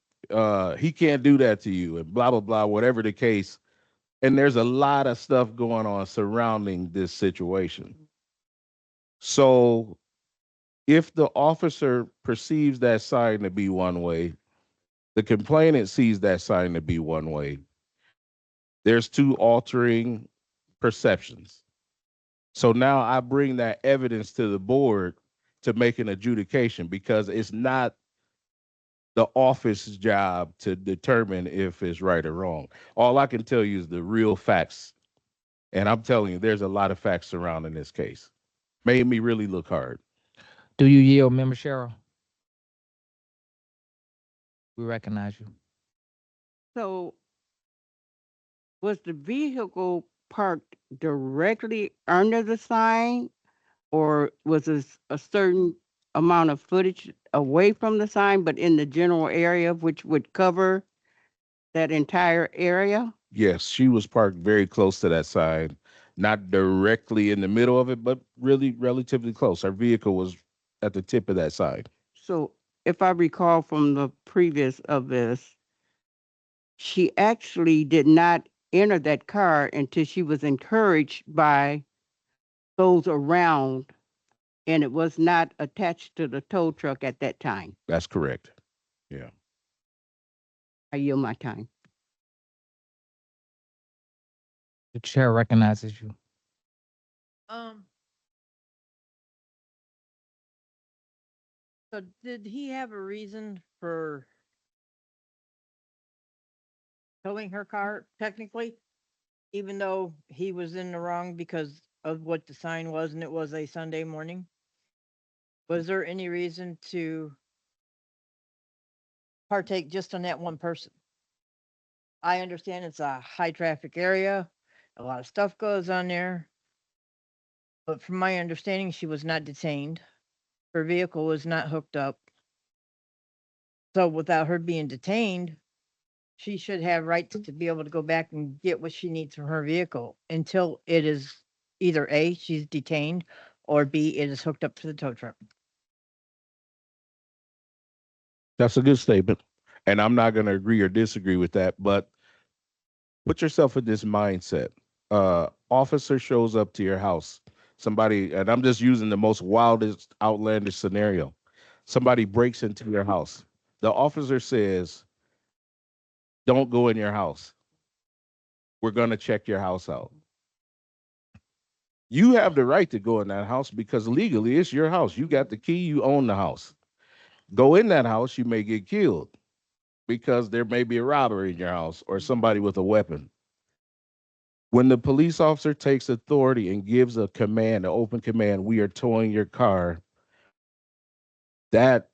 he can't do that to you, and blah, blah, blah, whatever the case. And there's a lot of stuff going on surrounding this situation. So if the officer perceives that sign to be one way, the complainant sees that sign to be one way, there's two altering perceptions. So now I bring that evidence to the board to make an adjudication because it's not the office's job to determine if it's right or wrong. All I can tell you is the real facts. And I'm telling you, there's a lot of facts surrounding this case. Made me really look hard. Do you yield, Member Cheryl? We recognize you. So was the vehicle parked directly under the sign, or was it a certain amount of footage away from the sign, but in the general area, which would cover that entire area? Yes, she was parked very close to that sign, not directly in the middle of it, but really relatively close. Her vehicle was at the tip of that sign. So if I recall from the previous of this, she actually did not enter that car until she was encouraged by those around, and it was not attached to the tow truck at that time. That's correct. I yield my time. The chair recognizes you. So did he have a reason for towing her car technically, even though he was in the wrong because of what the sign was and it was a Sunday morning? Was there any reason to partake just on that one person? I understand it's a high traffic area, a lot of stuff goes on there. But from my understanding, she was not detained. Her vehicle was not hooked up. So without her being detained, she should have rights to be able to go back and get what she needs from her vehicle until it is either A, she's detained, or B, it is hooked up to the tow truck. That's a good statement. And I'm not going to agree or disagree with that, but put yourself in this mindset. Officer shows up to your house. Somebody, and I'm just using the most wildest, outlandish scenario. Somebody breaks into your house. The officer says, don't go in your house. We're going to check your house out. You have the right to go in that house because legally it's your house. You got the key, you own the house. Go in that house, you may get killed because there may be a robbery in your house or somebody with a weapon. When the police officer takes authority and gives a command, an open command, we are towing your car, that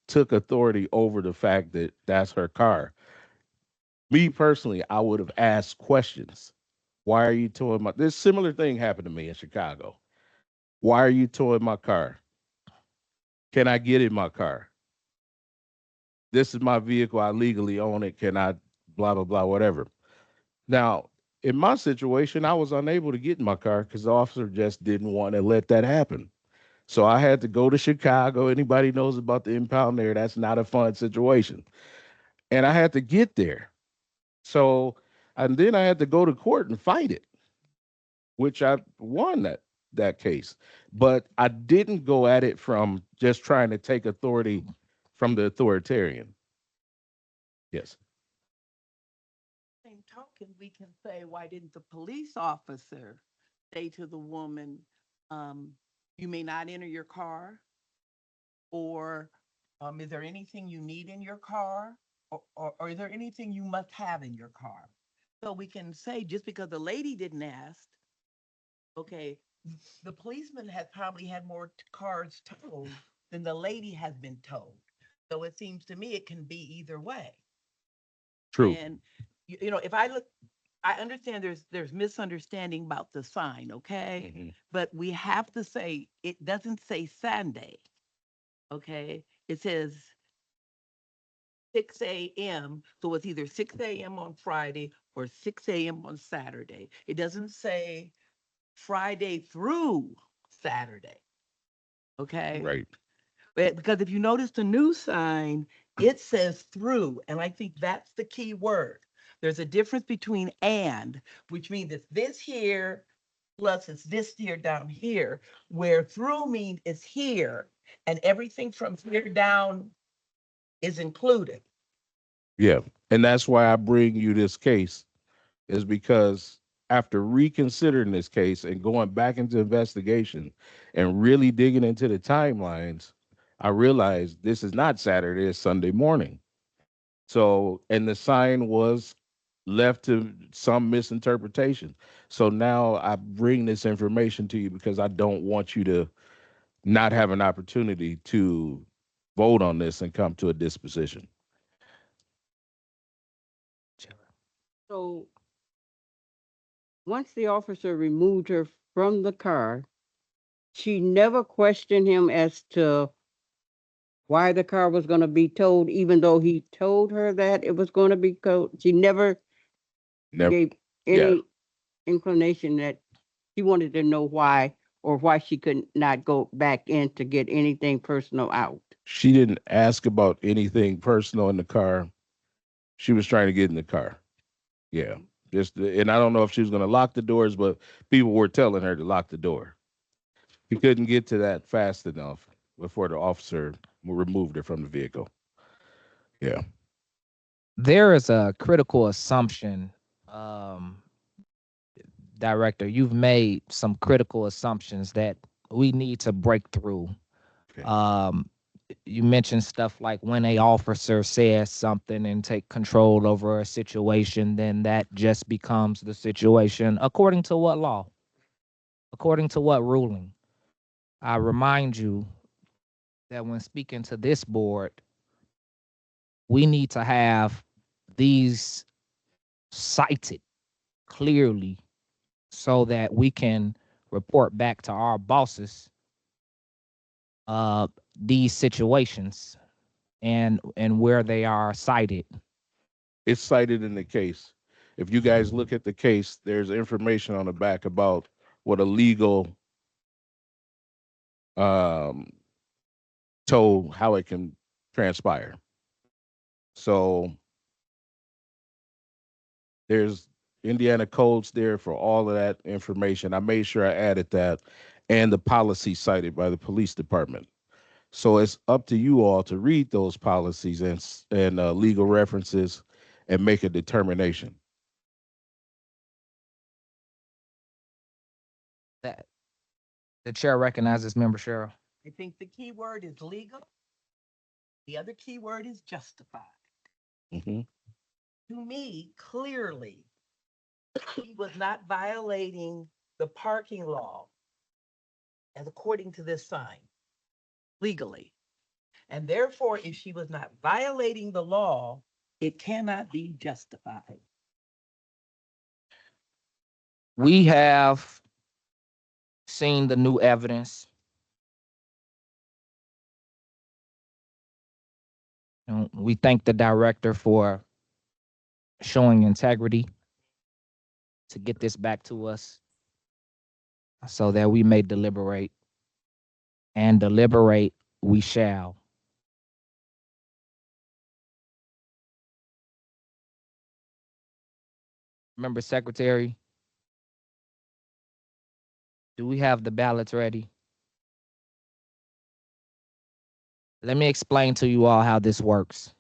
took authority over the fact that that's her car. Me personally, I would have asked questions. Why are you towing my, this similar thing happened to me in Chicago. Why are you towing my car? Can I get in my car? This is my vehicle. I legally own it. Can I blah, blah, blah, whatever. Now, in my situation, I was unable to get in my car because the officer just didn't want to let that happen. So I had to go to Chicago. Anybody knows about the impound there, that's not a fun situation. And I had to get there. So, and then I had to go to court and fight it, which I won that case. But I didn't go at it from just trying to take authority from the authoritarian. Yes. Same token, we can say, why didn't the police officer say to the woman, you may not enter your car? Or is there anything you need in your car? Or is there anything you must have in your car? So we can say, just because the lady didn't ask, okay, the policeman has probably had more cars towed than the lady has been towed. So it seems to me it can be either way. True. And you know, if I look, I understand there's misunderstanding about the sign, okay? Mhm. But we have to say, it doesn't say Sunday, okay? It says 6 a.m. So it's either 6 a.m. on Friday or 6 a.m. on Saturday. It doesn't say Friday through Saturday. Okay? Right. But because if you notice the new sign, it says through, and I think that's the key word. There's a difference between and, which means it's this here plus it's this here down here, where through means it's here and everything from here down is included. Yeah. And that's why I bring you this case, is because after reconsidering this case and going back into investigation and really digging into the timelines, I realized this is not Saturday, it's Sunday morning. So, and the sign was left to some misinterpretation. So now I bring this information to you because I don't want you to not have an opportunity to vote on this and come to a disposition. So once the officer removed her from the car, she never questioned him as to why the car was going to be towed, even though he told her that it was going to be towed. She never Never. gave any inclination that she wanted to know why or why she could not go back in to get anything personal out. She didn't ask about anything personal in the car. She was trying to get in the car. Yeah. And I don't know if she was going to lock the doors, but people were telling her to lock the door. He couldn't get to that fast enough before the officer removed her from the vehicle. Yeah. There is a critical assumption, Director. You've made some critical assumptions that we need to break through. Okay. you mentioned stuff like when a officer says something and take control over a situation, then that just becomes the situation. According to what law? According to what ruling? I remind you that when speaking to this board, we need to have these cited clearly so that we can report back to our bosses uh these situations and where they are cited. It's cited in the case. If you guys look at the case, there's information on the back about what a legal um told how it can transpire. So there's Indiana codes there for all of that information. I made sure I added that and the policy cited by the police department. So it's up to you all to read those policies and legal references and make a determination. That the chair recognizes member Cheryl. I think the key word is legal. The other key word is justified. Mhm. To me, clearly, he was not violating the parking law as according to this sign legally. And therefore, if she was not violating the law, it cannot be justified. We have seen the new evidence. And we thank the director for showing integrity to get this back to us so that we may deliberate, and deliberate we shall. Member Secretary, do we have the ballots ready? Let me explain to you all how this works.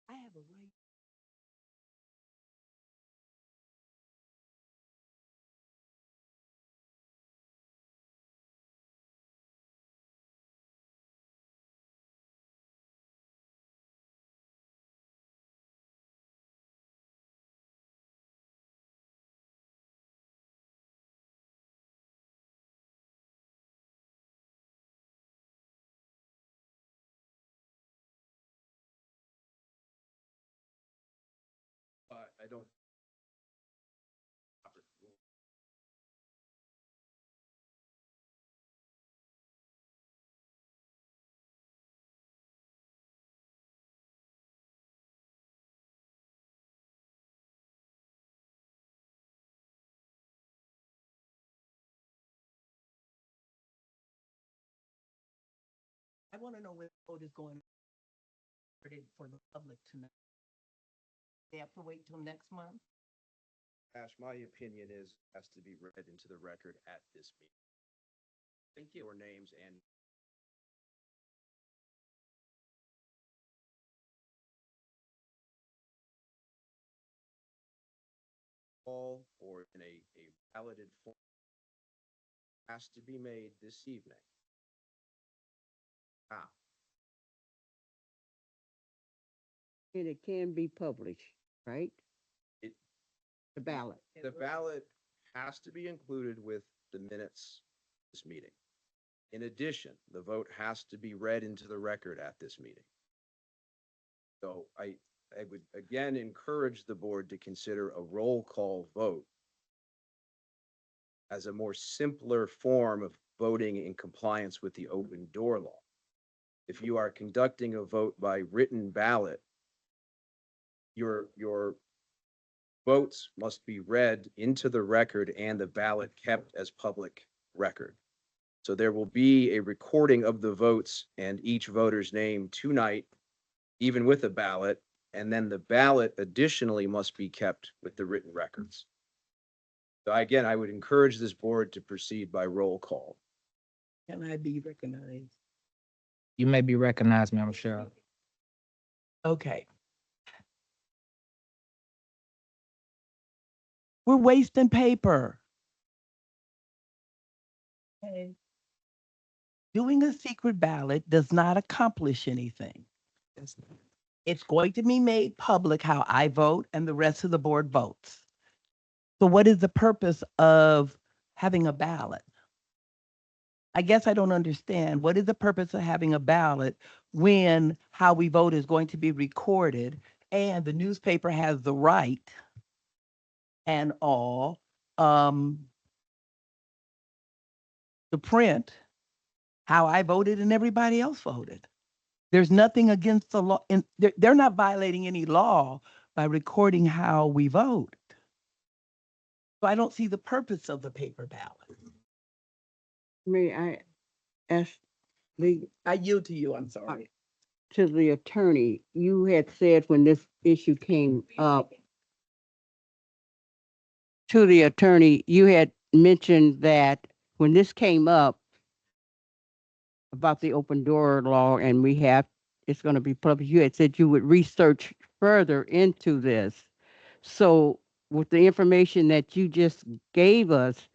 I have a right. I want to know when the vote is going for the public to know. They have to wait till next month? Ash, my opinion is, has to be read into the record at this meeting. Thank you. Your names and all or in a balloted form has to be made this evening. Now, And it can be published, right? It- The ballot. the ballot has to be included with the minutes of this meeting. In addition, the vote has to be read into the record at this meeting. So I would again encourage the board to consider a roll call vote as a more simpler form of voting in compliance with the open door law. If you are conducting a vote by written ballot, your votes must be read into the record and the ballot kept as public record. So there will be a recording of the votes and each voter's name tonight, even with a ballot, and then the ballot additionally must be kept with the written records. So again, I would encourage this board to proceed by roll call. Can I be recognized? You may be recognized, Madam Sheriff. Okay. We're wasting paper. Okay. Doing a secret ballot does not accomplish anything. It's going to be made public how I vote and the rest of the board votes. So what is the purpose of having a ballot? I guess I don't understand. What is the purpose of having a ballot when how we vote is going to be recorded and the newspaper has the right and all to print how I voted and everybody else voted? There's nothing against the law, and they're not violating any law by recording how we vote. So I don't see the purpose of the paper ballot. May I ask I yield to you, I'm sorry. to the attorney, you had said when this issue came up, to the attorney, you had mentioned that when this came up about the open door law and it's going to be public, you had said you would research further into this. So with the information that you just gave us,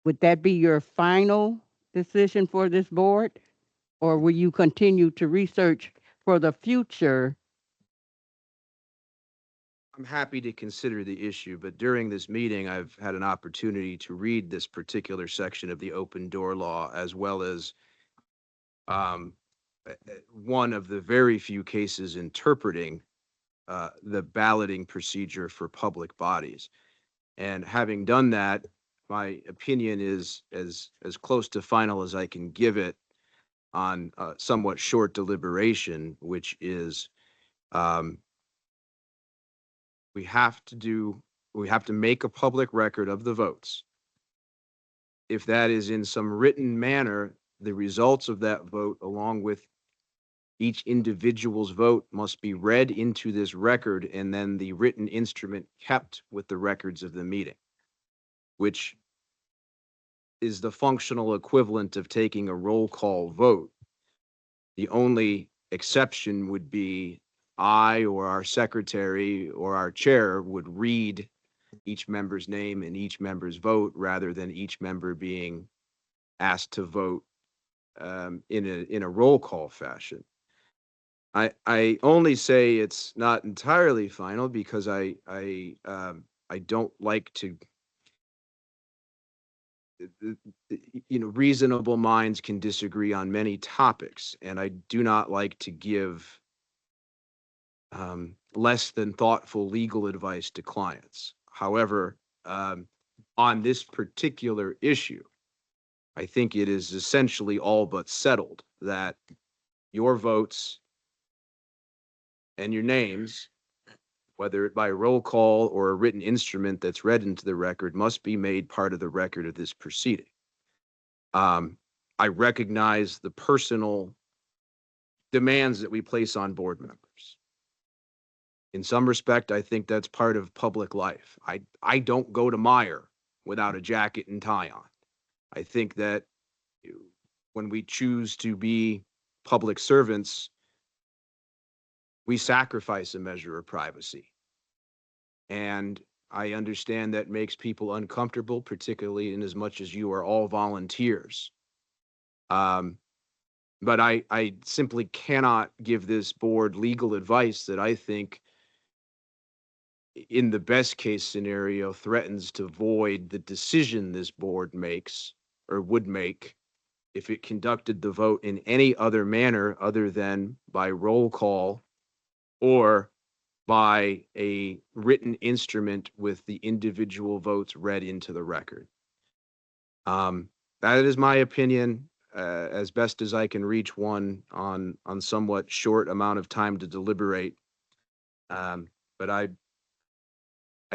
would that be your final decision for this board? Or will you continue to research for the future? I'm happy to consider the issue, but during this meeting, I've had an opportunity to read this particular section of the open door law, as well as one of the very few cases interpreting the balloting procedure for public bodies. And having done that, my opinion is as close to final as I can give it on somewhat short deliberation, which is we have to make a public record of the votes. If that is in some written manner, the results of that vote, along with each individual's vote, must be read into this record and then the written instrument kept with the records of the meeting, which is the functional equivalent of taking a roll call vote. The only exception would be I or our secretary or our chair would read each member's name and each member's vote rather than each member being asked to vote in a roll call fashion. I only say it's not entirely final because I don't like to, reasonable minds can disagree on many topics, and I do not like to give less than thoughtful legal advice to clients. However, on this particular issue, I think it is essentially all but settled that your votes and your names, whether by roll call or a written instrument that's read into the record, must be made part of the record of this proceeding. I recognize the personal demands that we place on board members. In some respect, I think that's part of public life. I don't go to Meijer without a jacket and tie on. I think that when we choose to be public servants, we sacrifice a measure of privacy. And I understand that makes people uncomfortable, particularly in as much as you are all volunteers. But I simply cannot give this board legal advice that I think in the best case scenario threatens to void the decision this board makes or would make if it conducted the vote in any other manner other than by roll call or by a written instrument with the individual votes read into the record. That is my opinion, as best as I can reach one on somewhat short amount of time to deliberate. But I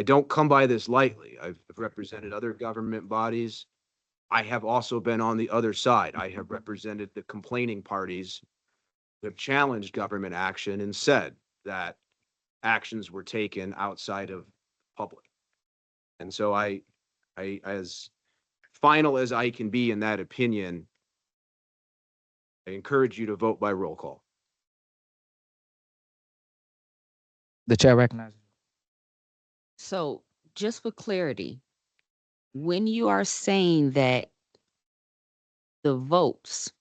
don't come by this lightly. I've represented other government bodies. I have also been on the other side. I have represented the complaining parties who have challenged government action and said that actions were taken outside of public. And so I, as final as I can be in that opinion, I encourage you to vote by roll call. The chair recognizes. So just for clarity, when you are saying that the votes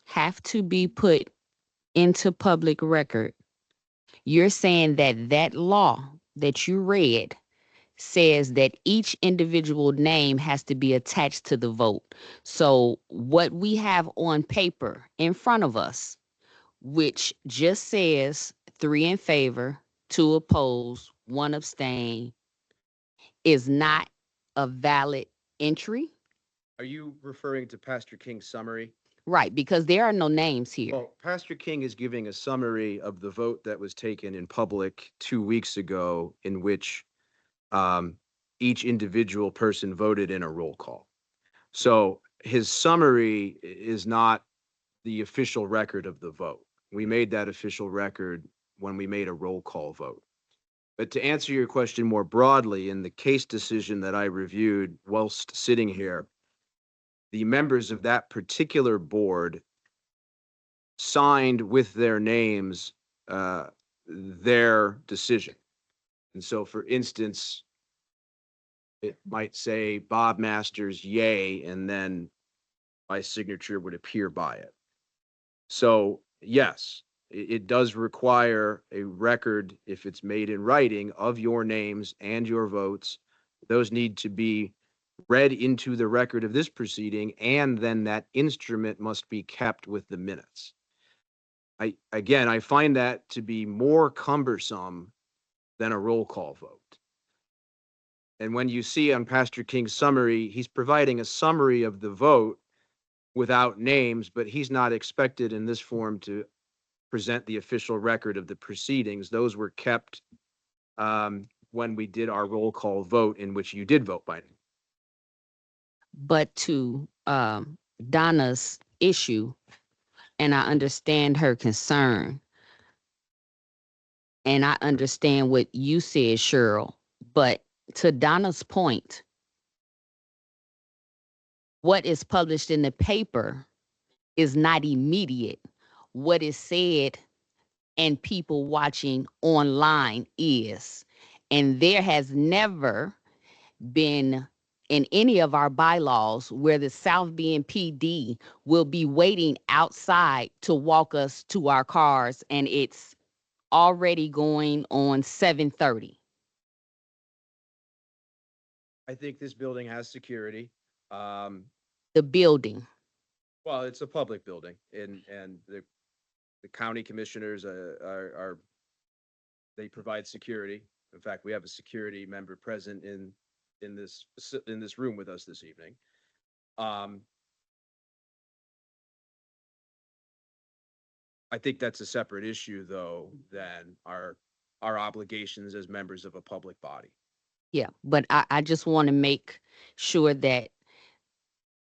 have to be put into public record, you're saying that that law that you read says that each individual name has to be attached to the vote. So what we have on paper in front of us, which just says 3 in favor, 2 opposed, 1 abstain, is not a valid entry? Are you referring to Pastor King's summary? Right, because there are no names here. Well, Pastor King is giving a summary of the vote that was taken in public 2 weeks ago in which each individual person voted in a roll call. So his summary is not the official record of the vote. We made that official record when we made a roll call vote. But to answer your question more broadly, in the case decision that I reviewed whilst sitting here, the members of that particular board signed with their names their decision. And so, for instance, it might say Bob Masters, yay, and then my signature would appear by it. So, yes, it does require a record, if it's made in writing, of your names and your votes. Those need to be read into the record of this proceeding, and then that instrument must be kept with the minutes. I find that to be more cumbersome than a roll call vote. And when you see on Pastor King's summary, he's providing a summary of the vote without names, but he's not expected in this form to present the official record of the proceedings. Those were kept when we did our roll call vote, in which you did vote by name. But to Donna's issue, and I understand her concern, and I understand what you said, Cheryl, but to Donna's point, what is published in the paper is not immediate. What is said and people watching online is. And there has never been in any of our bylaws where the South Bend PD will be waiting outside to walk us to our cars, and it's already going on 7:30. I think this building has security. The building. Well, it's a public building, and the county commissioners they provide security. In fact, we have a security member present in this room with us this evening. I think that's a separate issue, though, than our obligations as members of a public body. Yeah, but I just want to make sure that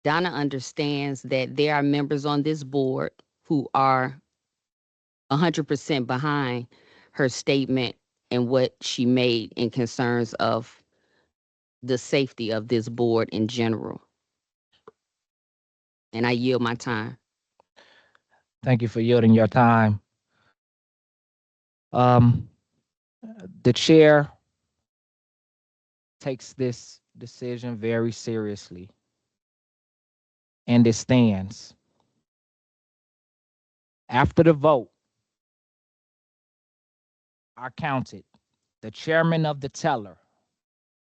Donna understands that there are members on this board who are 100% behind her statement and what she made in concerns of the safety of this board in general. And I yield my time. Thank you for yielding your time. The chair takes this decision very seriously, and it stands. After the vote are counted, the chairman of the teller,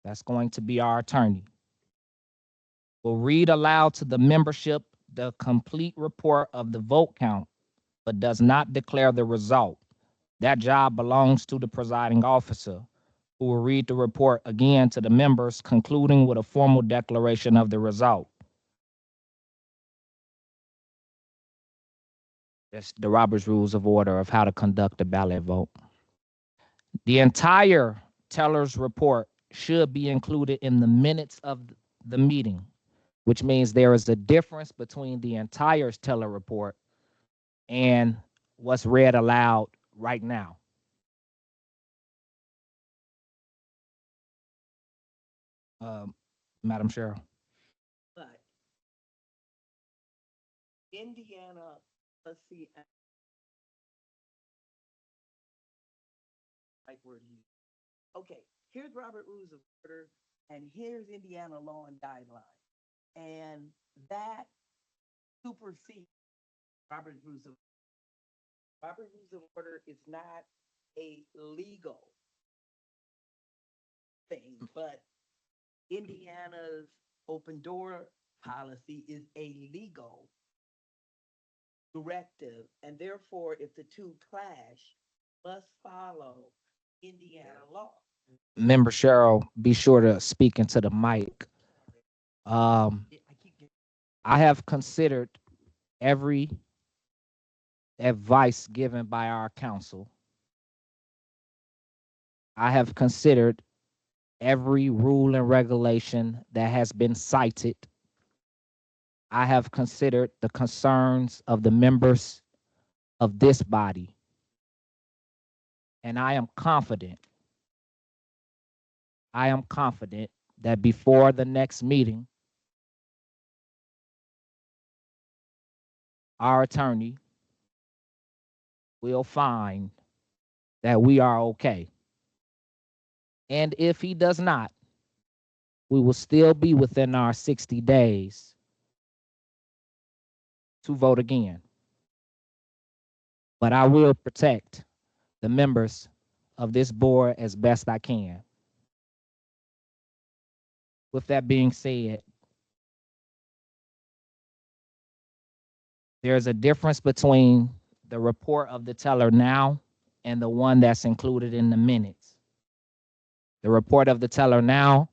that's going to be our attorney, will read aloud to the membership the complete report of the vote count, but does not declare the result. That job belongs to the presiding officer, who will read the report again to the members, concluding with a formal declaration of the result. That's the Robert's Rules of Order of how to conduct a ballot vote. The entire teller's report should be included in the minutes of the meeting, which means there is a difference between the entire teller report and what's read aloud right now. Madam Cheryl. But Indiana, let's see. Like word you. Okay, here's Robert Rules of Order, and here's Indiana law and guidelines, and that supersedes Robert Rules of. Robert Rules of Order is not a legal thing, but Indiana's open door policy is a legal directive, and therefore, if the two clash, must follow Indiana law. Member Cheryl, be sure to speak into the mic. I keep getting. I have considered every advice given by our counsel. I have considered every rule and regulation that has been cited. I have considered the concerns of the members of this body. And I am confident that before the next meeting, our attorney will find that we are okay. And if he does not, we will still be within our 60 days to vote again. But I will protect the members of this board as best I can. With that being said, there's a difference between the report of the teller now and the one that's included in the minutes. The report of the teller now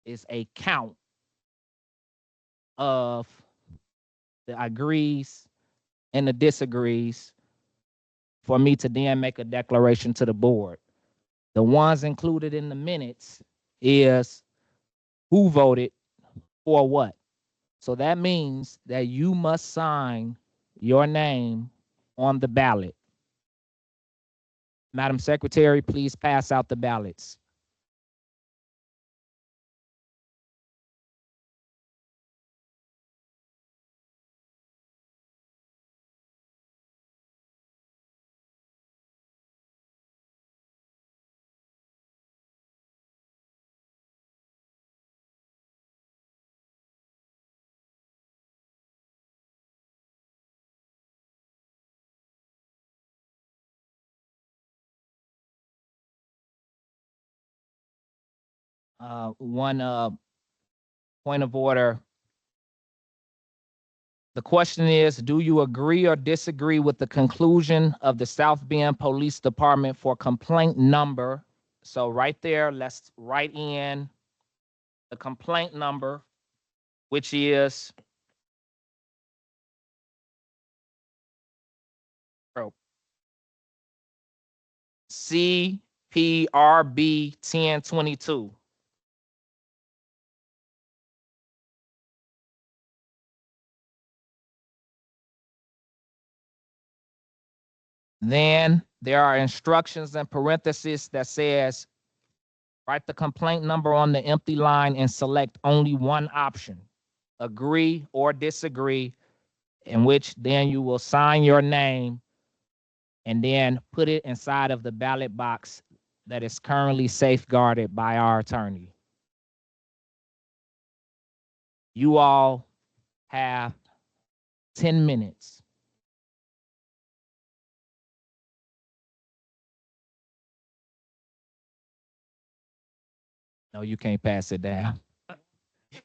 is a count of the agrees and the disagrees for me to then make a declaration to the board. The ones included in the minutes is who voted for what. So that means that you must sign your name on the ballot. Madam Secretary, please pass out the ballots. One point of order. The question is, do you agree or disagree with the conclusion of the South Bend Police Department for complaint number? So right there, let's write in the complaint number, which is CPRB 1022. Then there are instructions in parentheses that says, write the complaint number on the empty line and select only one option, agree or disagree, in which then you will sign your name and then put it inside of the ballot box that is currently safeguarded by our attorney. You all have 10 minutes. No, you can't pass it down.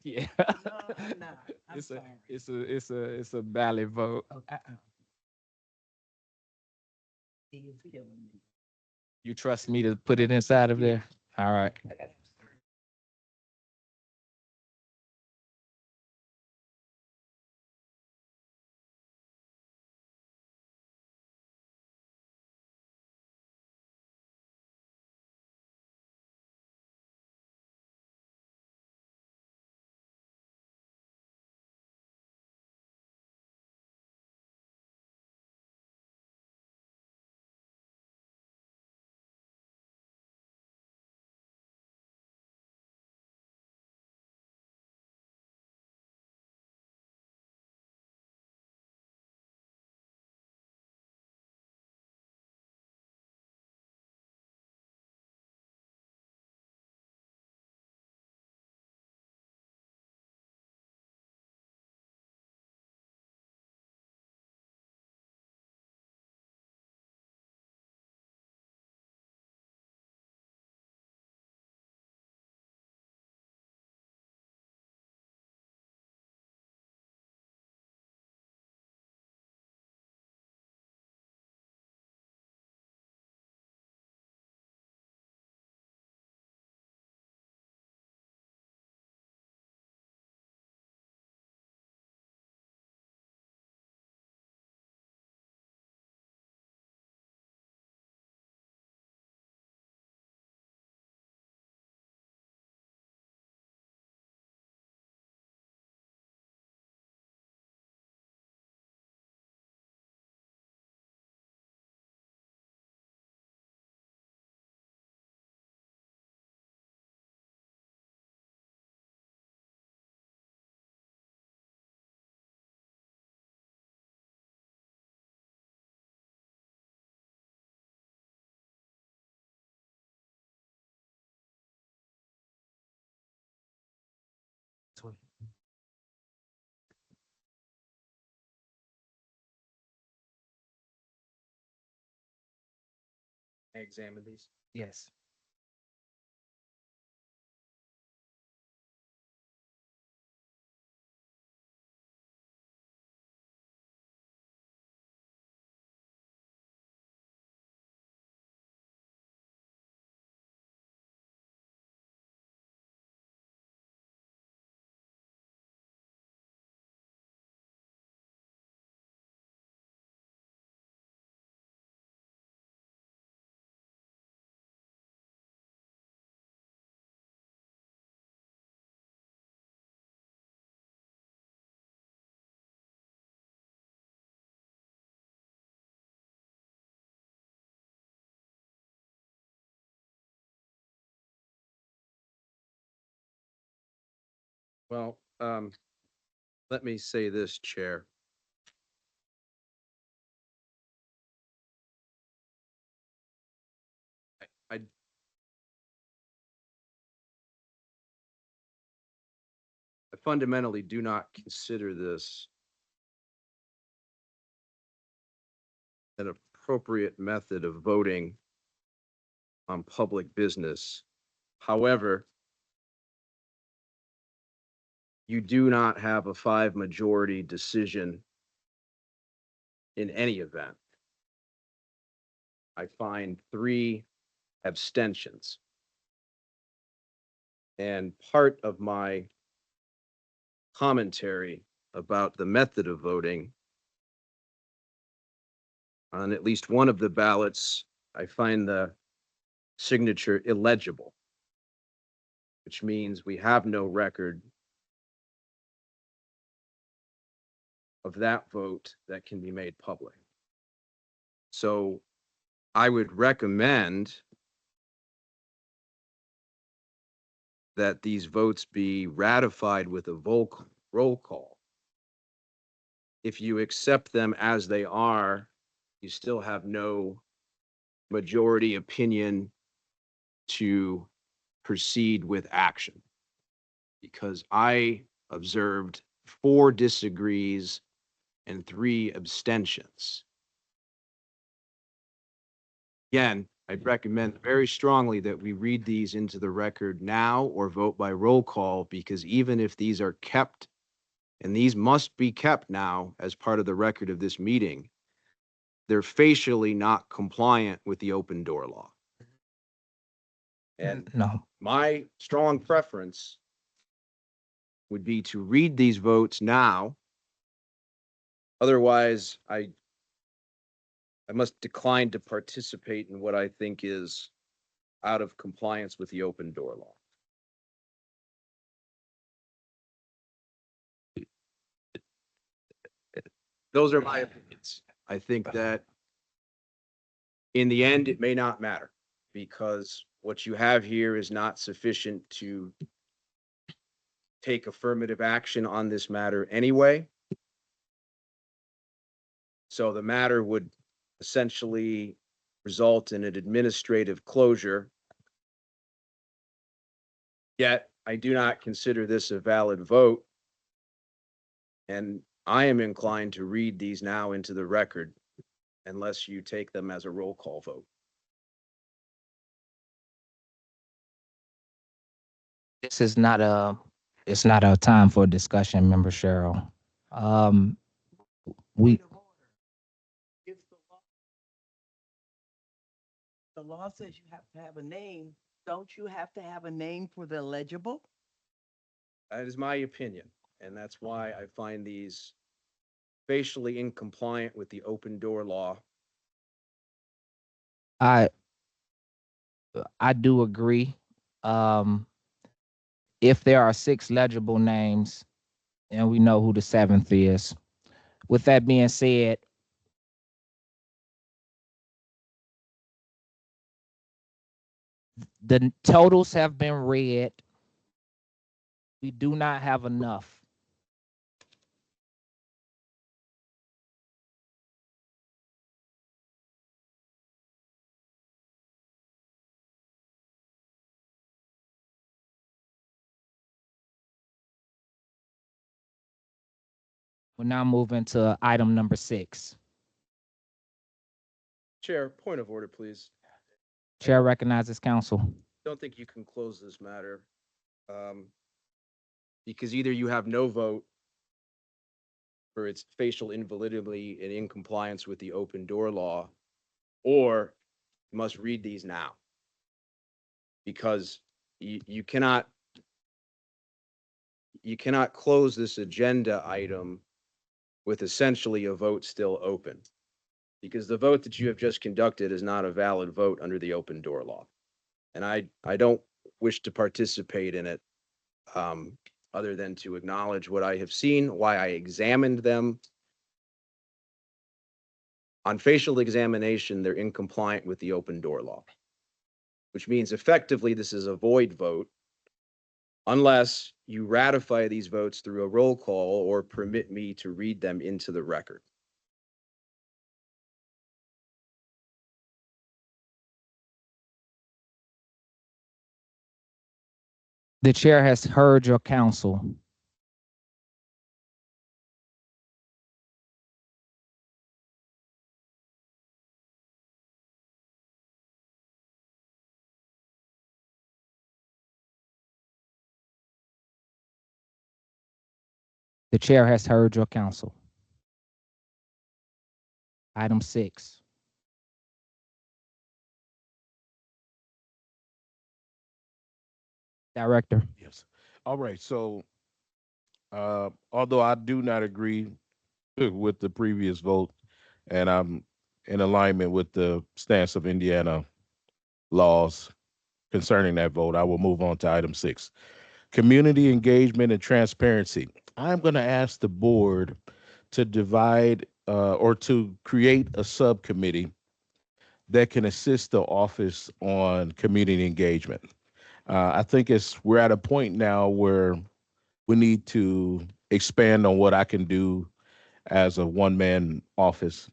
Yeah. It's a ballot vote. You trust me to put it inside of there? All right. Examine these? Yes. Well, let me say this, Chair. I fundamentally do not consider this an appropriate method of voting on public business. However, you do not have a 5 majority decision in any event. I find 3 abstentions. And part of my commentary about the method of voting on at least one of the ballots, I find the signature illegible, which means we have no record of that vote that can be made public. So I would recommend that these votes be ratified with a roll call. If you accept them as they are, you still have no majority opinion to proceed with action. Because I observed 4 disagrees and 3 abstentions. Again, I'd recommend very strongly that we read these into the record now or vote by roll call, because even if these are kept, and these must be kept now as part of the record of this meeting, they're facially not compliant with the open door law. And No, my strong preference would be to read these votes now. Otherwise, I must decline to participate in what I think is out of compliance with the open door law. Those are my opinions. I think that in the end, it may not matter, because what you have here is not sufficient to take affirmative action on this matter anyway. So the matter would essentially result in an administrative closure. Yet, I do not consider this a valid vote. And I am inclined to read these now into the record unless you take them as a roll call vote. this is not it's not a time for discussion, Member Cheryl. We, Point of order. If the law says you have to have a name, don't you have to have a name for the illegible? That is my opinion, and that's why I find these facially incompliant with the open door law. I do agree. If there are 6 legible names and we know who the 7th is, with that being said, the totals have been read. We do not have enough. We're now moving to item number 6. Chair, point of order, please. Chair recognizes council. Don't think you can close this matter. Because either you have no vote for its facial invalidity and in compliance with the open door law, or you must read these now. Because you cannot close this agenda item with essentially a vote still open. Because the vote that you have just conducted is not a valid vote under the open door law. And I don't wish to participate in it, other than to acknowledge what I have seen, why I examined them. On facial examination, they're incompliant with the open door law, which means effectively this is a void vote unless you ratify these votes through a roll call or permit me to read them into the record. The chair has heard your counsel. The chair has heard your counsel. Item 6. Director. Yes. All right. So, although I do not agree with the previous vote, and I'm in alignment with the stance of Indiana laws concerning that vote, I will move on to item 6. Community engagement and transparency. I'm going to ask the board to divide or to create a subcommittee that can assist the office on community engagement. I think we're at a point now where we need to expand on what I can do as a one-man office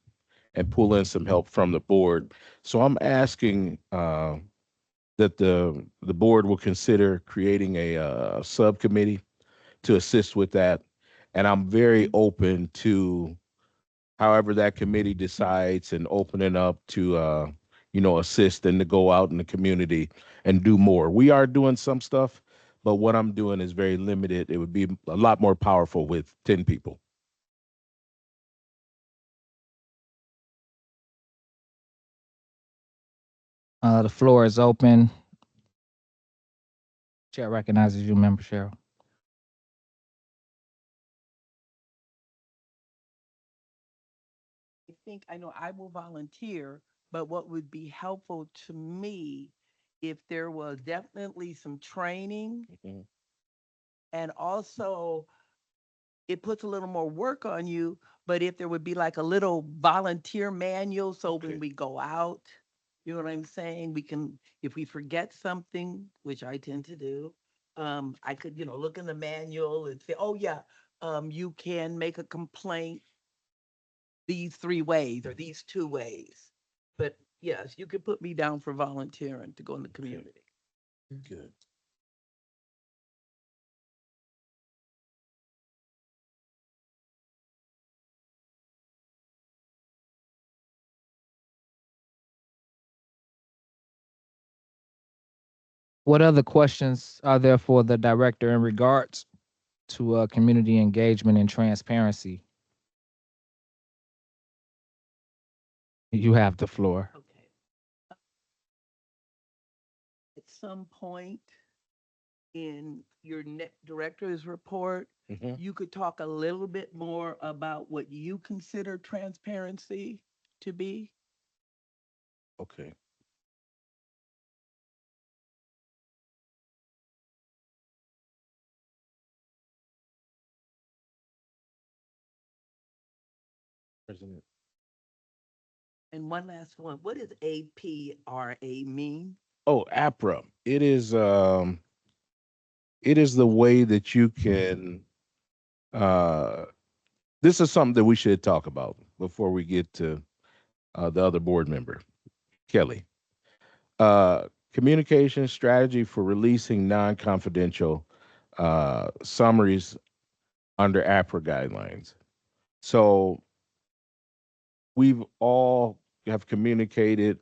and pull in some help from the board. So I'm asking that the board will consider creating a subcommittee to assist with that. And I'm very open to however that committee decides and opening up to assist and to go out in the community and do more. We are doing some stuff, but what I'm doing is very limited. It would be a lot more powerful with 10 people. The floor is open. Chair recognizes you, Member Cheryl. I know I will volunteer, but what would be helpful to me if there was definitely some training Mhm. and also it puts a little more work on you, but if there would be like a little volunteer manual, so Okay. when we go out, you know what I'm saying? We can, if we forget something, which I tend to do, I could, look in the manual and say, oh yeah, you can make a complaint these 3 ways or these 2 ways. But yes, you could put me down for volunteering to go in the community. Good. What other questions are there for the director in regards to community engagement and transparency? You have the floor. Okay. At some point in your director's report, Mhm. you could talk a little bit more about what you consider transparency to be. Okay. President. And one last one, what does APRA mean? Oh, APRA. It is the way that you can this is something that we should talk about before we get to the other board member, Kelly. Communication strategy for releasing non-confidential summaries under APRA guidelines. So we've all have communicated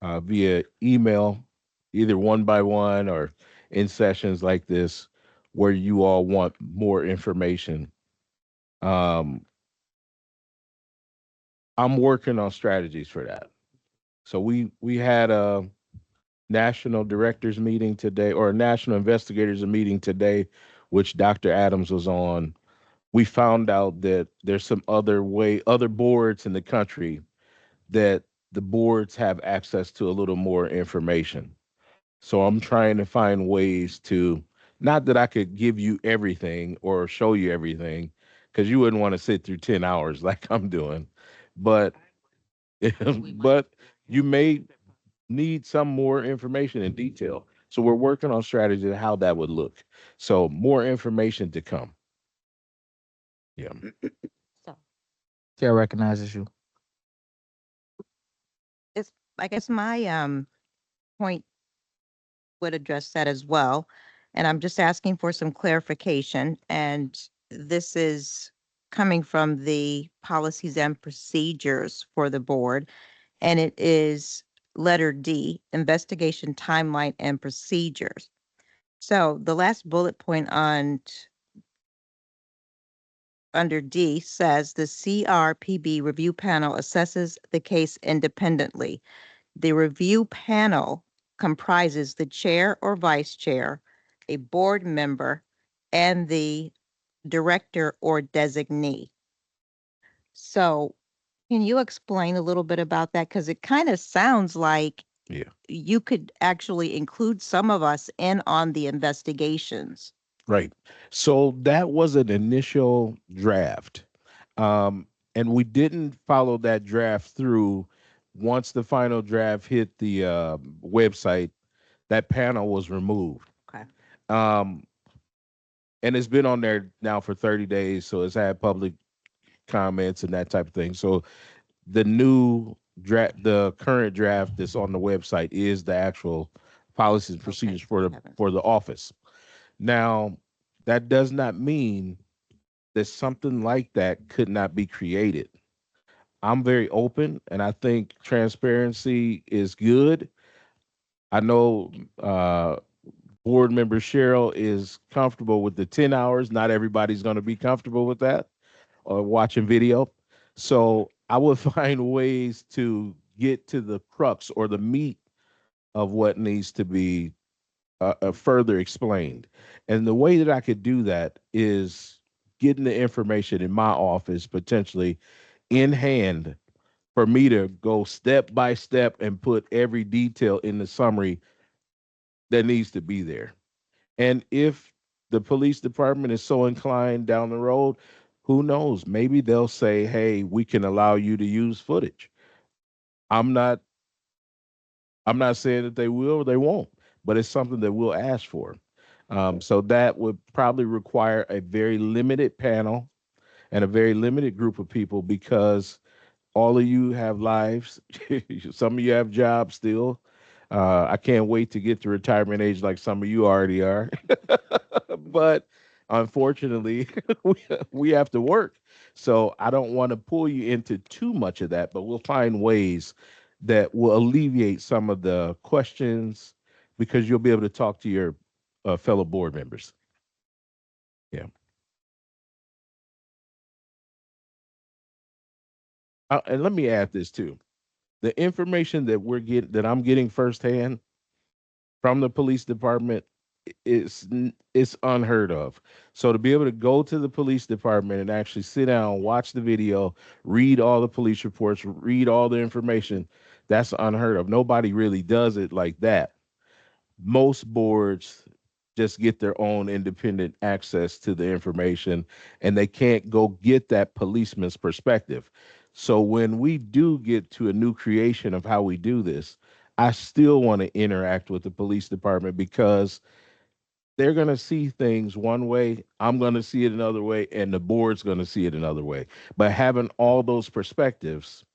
via email, either one by one or in sessions like this, where you all want more information. I'm working on strategies for that. So we had a national directors meeting today, or a national investigators meeting today, which Dr. Adams was on. We found out that there's some other boards in the country that the boards have access to a little more information. So I'm trying to find ways to, not that I could give you everything or show you everything, because you wouldn't want to sit through 10 hours like I'm doing, but but you may need some more information in detail. So we're working on strategy of how that would look. So more information to come. Yeah. So Chair recognizes you. it's, I guess my point would address that as well. And I'm just asking for some clarification. And this is coming from the policies and procedures for the board. And it is letter D, investigation timeline and procedures. So the last bullet point under D says the CRPB review panel assesses the case independently. The review panel comprises the chair or vice chair, a board member, and the director or designee. So can you explain a little bit about that? Because it kind of sounds like Yeah. you could actually include some of us in on the investigations. Right. So that was an initial draft. And we didn't follow that draft through once the final draft hit the website, that panel was removed. Okay. Um, and it's been on there now for 30 days, so it's had public comments and that type of thing. So the new draft, the current draft that's on the website is the actual policies and procedures for the Haven't- office. Now, that does not mean that something like that could not be created. I'm very open, and I think transparency is good. I know board member Cheryl is comfortable with the 10 hours. Not everybody's going to be comfortable with that or watching video. So I would find ways to get to the crux or the meat of what needs to be further explained. And the way that I could do that is getting the information in my office potentially in hand for me to go step by step and put every detail in the summary that needs to be there. And if the police department is so inclined down the road, who knows? Maybe they'll say, "Hey, we can allow you to use footage." I'm not I'm not saying that they will or they won't, but it's something that we'll ask for. So that would probably require a very limited panel and a very limited group of people because all of you have lives. Some of you have jobs still. I can't wait to get to retirement age like some of you already are. But unfortunately, we have to work. So I don't want to pull you into too much of that, but we'll find ways that will alleviate some of the questions because you'll be able to talk to your fellow board members. Yeah. And let me add this too. The information that that I'm getting firsthand from the police department it's unheard of. So to be able to go to the police department and actually sit down, watch the video, read all the police reports, read all the information, that's unheard of. Nobody really does it like that. Most boards just get their own independent access to the information and they can't go get that policeman's perspective. So when we do get to a new creation of how we do this, I still want to interact with the police department because they're going to see things one way, I'm going to see it another way, and the board's going to see it another way. But having all those perspectives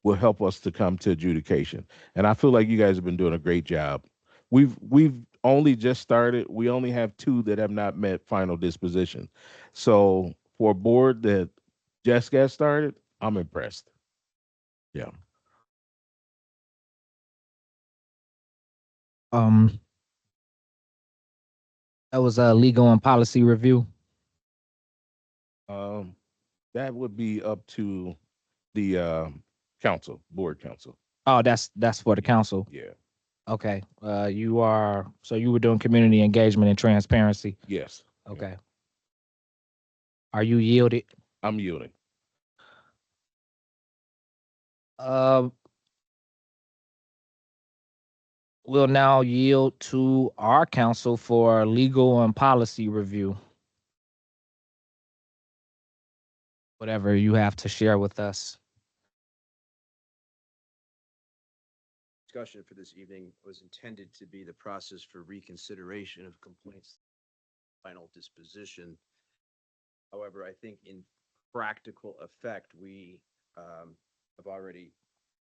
will help us to come to adjudication. And I feel like you guys have been doing a great job. We've only just started. We only have 2 that have not met final disposition. So for a board that just got started, I'm impressed. Yeah. Um, that was a legal and policy review. Um, that would be up to the council, board council. Oh, that's for the council. Yeah. Okay. You were doing community engagement and transparency. Yes. Okay. Are you yielded? I'm yielding. Uh, we'll now yield to our council for legal and policy review. Whatever you have to share with us. Discussion for this evening was intended to be the process for reconsideration of complaints, final disposition. However, I think in practical effect, we have already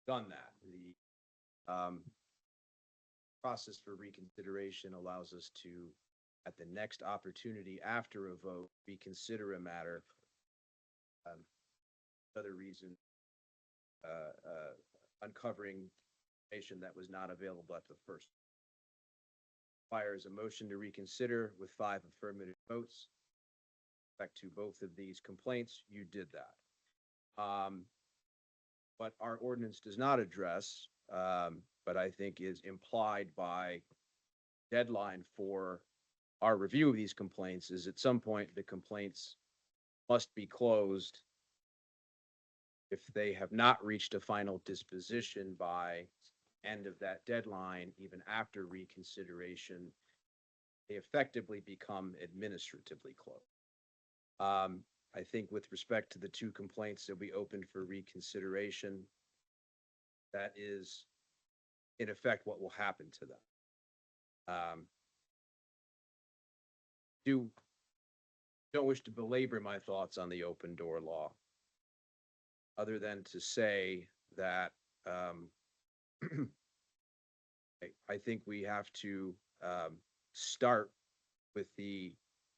done that. The process for reconsideration allows us to, at the next opportunity after a vote, reconsider a matter. Another reason, uncovering information that was not available at the first. Requires a motion to reconsider with 5 affirmative votes. Back to both of these complaints, you did that. What our ordinance does not address, but I think is implied by deadline for our review of these complaints is at some point the complaints must be closed if they have not reached a final disposition by end of that deadline, even after reconsideration, they effectively become administratively closed. I think with respect to the 2 complaints that we opened for reconsideration, that is in effect what will happen to them. Don't wish to belabor my thoughts on the open door law, other than to say that I think we have to start with the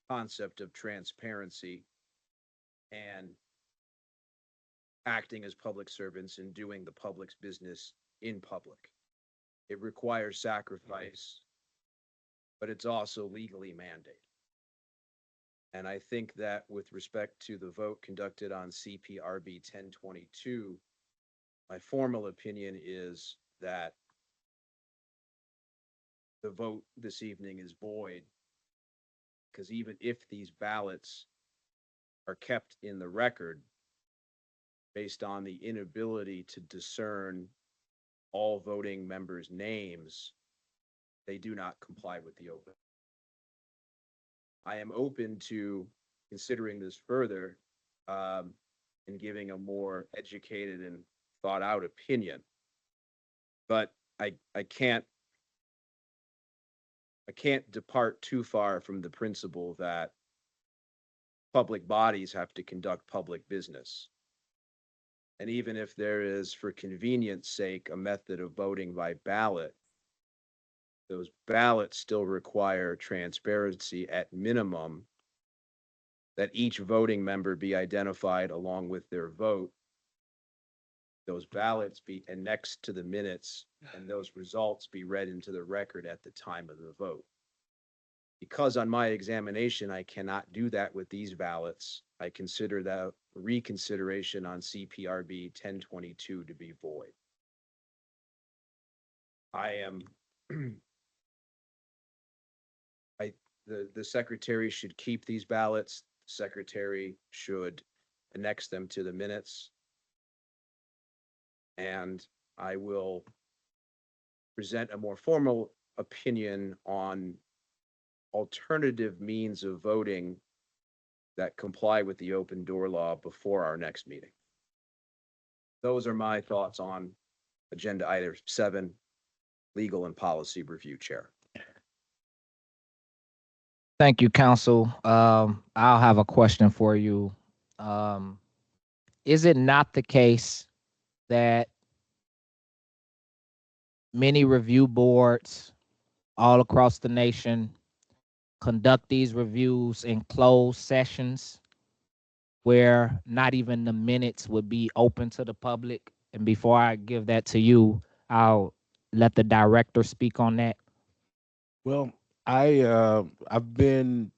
concept of transparency and acting as public servants and doing the public's business in public. It requires sacrifice, but it's also legally mandated. And I think that with respect to the vote conducted on CPRB 1022, my formal opinion is that the vote this evening is void, because even if these ballots are kept in the record based on the inability to discern all voting members' names, they do not comply with the open. I am open to considering this further and giving a more educated and thought out opinion. But I can't depart too far from the principle that public bodies have to conduct public business. And even if there is, for convenience sake, a method of voting by ballot, those ballots still require transparency at minimum, that each voting member be identified along with their vote, those ballots be annexed to the minutes, and those results be read into the record at the time of the vote. Because on my examination, I cannot do that with these ballots, I consider that reconsideration on CPRB 1022 to be void. The secretary should keep these ballots. The secretary should annex them to the minutes. And I will present a more formal opinion on alternative means of voting that comply with the open door law before our next meeting. Those are my thoughts on agenda item 7, legal and policy review, Chair. Thank you, Counsel. I'll have a question for you. Is it not the case that many review boards all across the nation conduct these reviews in closed sessions where not even the minutes would be open to the public? And before I give that to you, I'll let the director speak on that. Well, I've been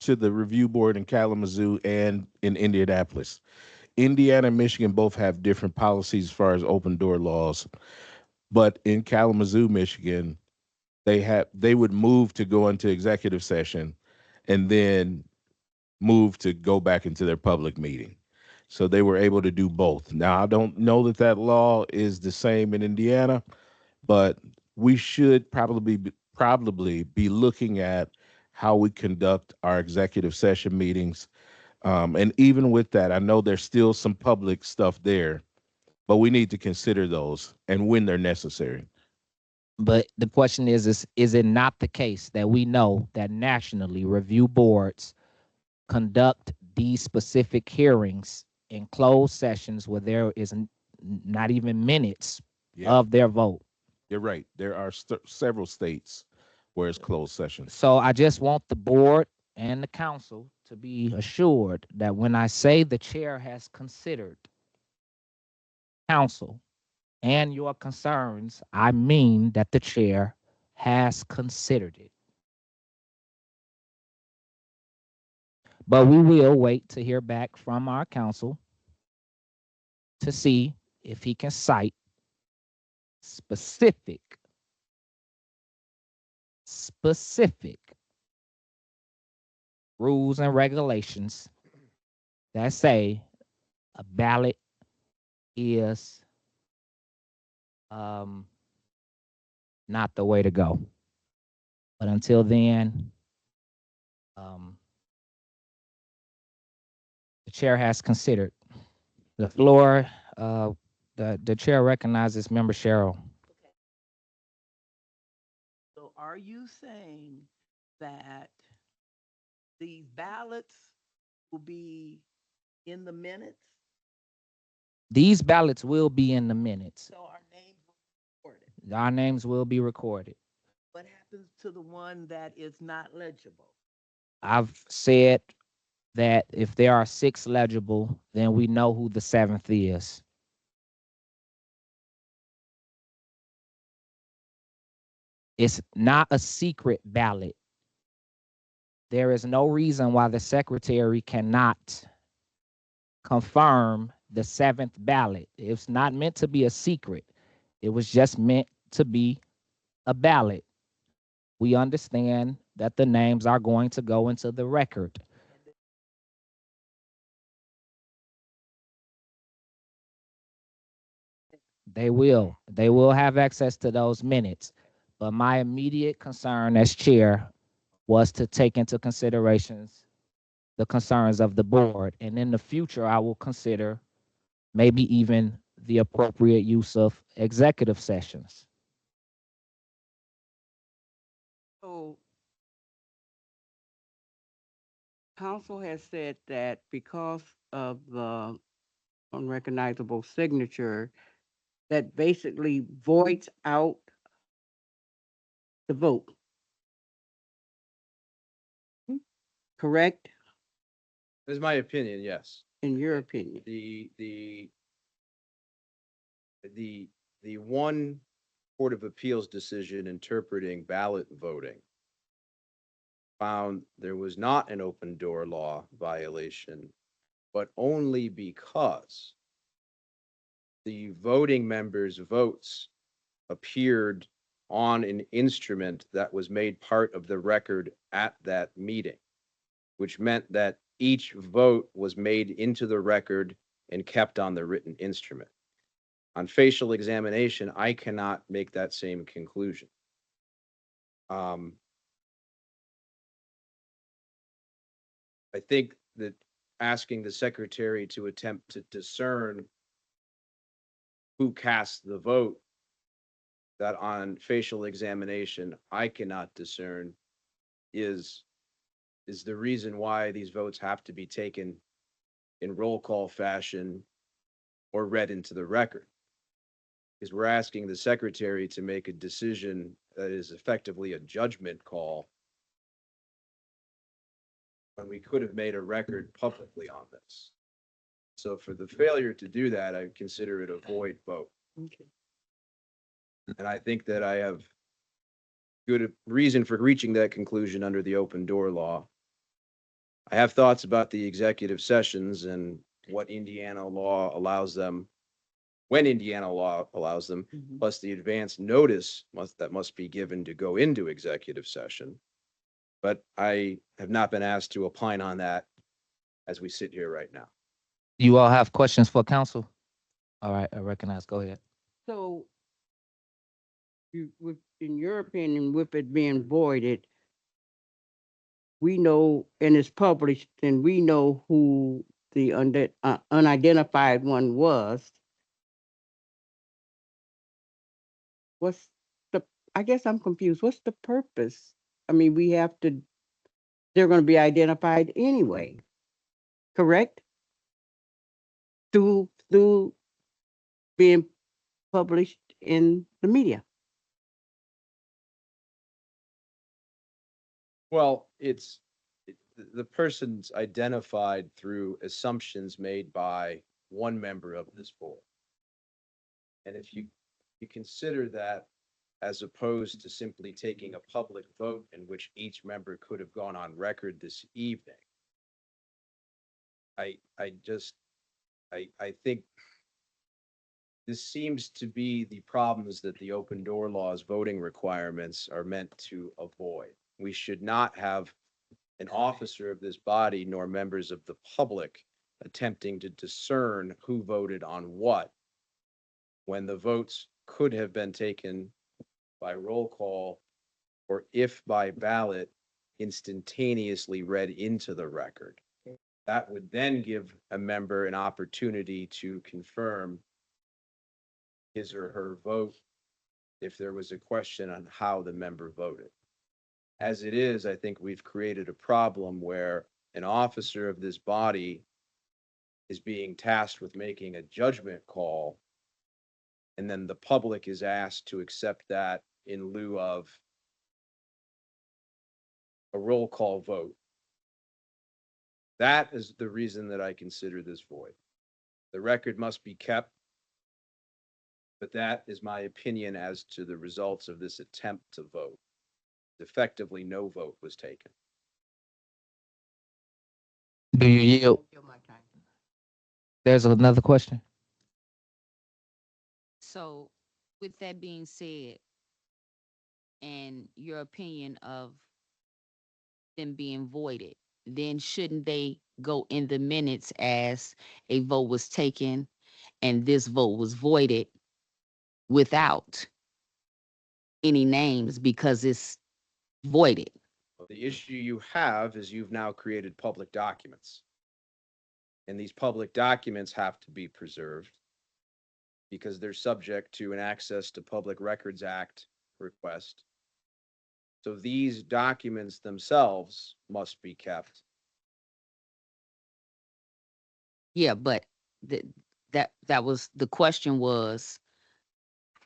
to the review board in Kalamazoo and in Indianapolis. Indiana and Michigan both have different policies as far as open door laws. But in Kalamazoo, Michigan, they would move to go into executive session and then move to go back into their public meeting. So they were able to do both. Now, I don't know that that law is the same in Indiana, but we should probably be looking at how we conduct our executive session meetings. And even with that, I know there's still some public stuff there, but we need to consider those and when they're necessary. But the question is it not the case that we know that nationally review boards conduct these specific hearings in closed sessions where there is not even minutes of their vote? You're right. There are several states where it's closed sessions. So I just want the board and the council to be assured that when I say the chair has considered council and your concerns, I mean that the chair has considered it. But we will wait to hear back from our counsel to see if he can cite specific rules and regulations that say a ballot is not the way to go. But until then, the chair has considered. The floor The chair recognizes Member Cheryl. So are you saying that these ballots will be in the minutes? These ballots will be in the minutes. So our names will be recorded. Our names will be recorded. What happens to the one that is not legible? I've said that if there are 6 legible, then we know who the 7th is. It's not a secret ballot. There is no reason why the secretary cannot confirm the 7th ballot. It's not meant to be a secret. It was just meant to be a ballot. We understand that the names are going to go into the record. They will have access to those minutes. But my immediate concern as chair was to take into considerations the concerns of the board. And in the future, I will consider maybe even the appropriate use of executive sessions. So council has said that because of the unrecognizable signature, that basically voids out the vote. Correct, That's my opinion, yes. in your opinion? The one Court of Appeals decision interpreting ballot voting found there was not an open door law violation, but only because the voting members' votes appeared on an instrument that was made part of the record at that meeting, which meant that each vote was made into the record and kept on the written instrument. On facial examination, I cannot make that same conclusion. I think that asking the secretary to attempt to discern who cast the vote, that on facial examination I cannot discern, is the reason why these votes have to be taken in roll call fashion or read into the record. Because we're asking the secretary to make a decision that is effectively a judgment call when we could have made a record publicly on this. So for the failure to do that, I consider it a void vote. Okay. And I think that I have good reason for reaching that conclusion under the open door law. I have thoughts about the executive sessions and what Indiana law allows them, when Indiana law allows them, Mhm. plus the advance notice that must be given to go into executive session. But I have not been asked to opine on that as we sit here right now. You all have questions for council? All right, I recognize. Go ahead. So in your opinion, with it being voided, we know, and it's published, and we know who the unidentified one was. What's I guess I'm confused. What's the purpose? I mean, they're going to be identified anyway, correct? Through being published in the media. Well, the person's identified through assumptions made by one member of this board. And if you consider that as opposed to simply taking a public vote in which each member could have gone on record this evening, I think this seems to be the problems that the open door law's voting requirements are meant to avoid. We should not have an officer of this body nor members of the public attempting to discern who voted on what when the votes could have been taken by roll call or if by ballot instantaneously read into the record. That would then give a member an opportunity to confirm his or her vote if there was a question on how the member voted. As it is, I think we've created a problem where an officer of this body is being tasked with making a judgment call, and then the public is asked to accept that in lieu of a roll call vote. That is the reason that I consider this void. The record must be kept, but that is my opinion as to the results of this attempt to vote. Effectively, no vote was taken. Do you yield? There's another question. So with that being said, and your opinion of them being voided, then shouldn't they go in the minutes as a vote was taken and this vote was voided without any names because it's voided? The issue you have is you've now created public documents. And these public documents have to be preserved because they're subject to an Access to Public Records Act request. So these documents themselves must be kept. Yeah, but that was, the question was,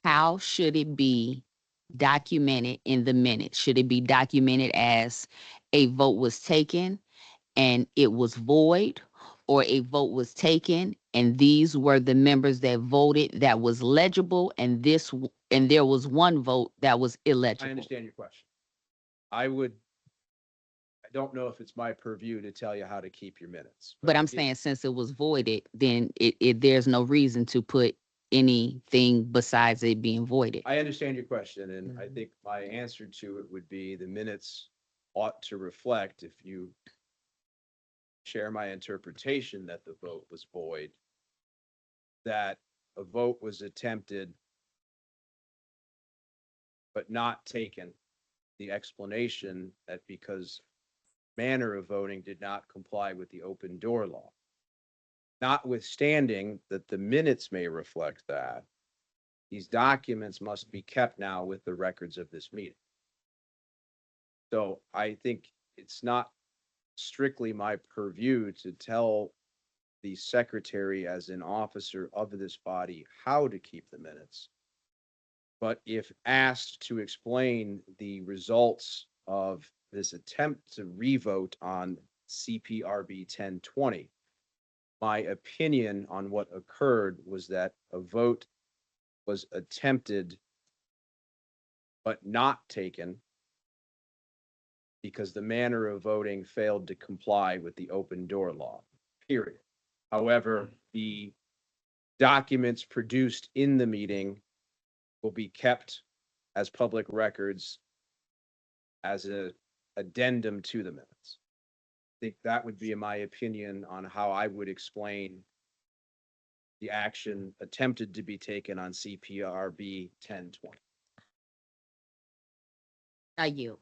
how should it be documented in the minutes? Should it be documented as a vote was taken and it was void, or a vote was taken and these were the members that voted that was legible, and and there was one vote that was illegible? I understand your question. I don't know if it's my purview to tell you how to keep your minutes. But I'm it- saying, since it was voided, then there's no reason to put anything besides it being voided. I understand your question, and I think my answer to it would be the minutes ought to reflect, if you share my interpretation that the vote was void, that a vote was attempted but not taken. The explanation that because manner of voting did not comply with the open door law. Notwithstanding that the minutes may reflect that, these documents must be kept now with the records of this meeting. So I think it's not strictly my purview to tell the secretary as an officer of this body how to keep the minutes. But if asked to explain the results of this attempt to revote on CPRB 1020, my opinion on what occurred was that a vote was attempted but not taken because the manner of voting failed to comply with the open door law, period. However, the documents produced in the meeting will be kept as public records as an addendum to the minutes. I think that would be my opinion on how I would explain the action attempted to be taken on CPRB 1020. I yield.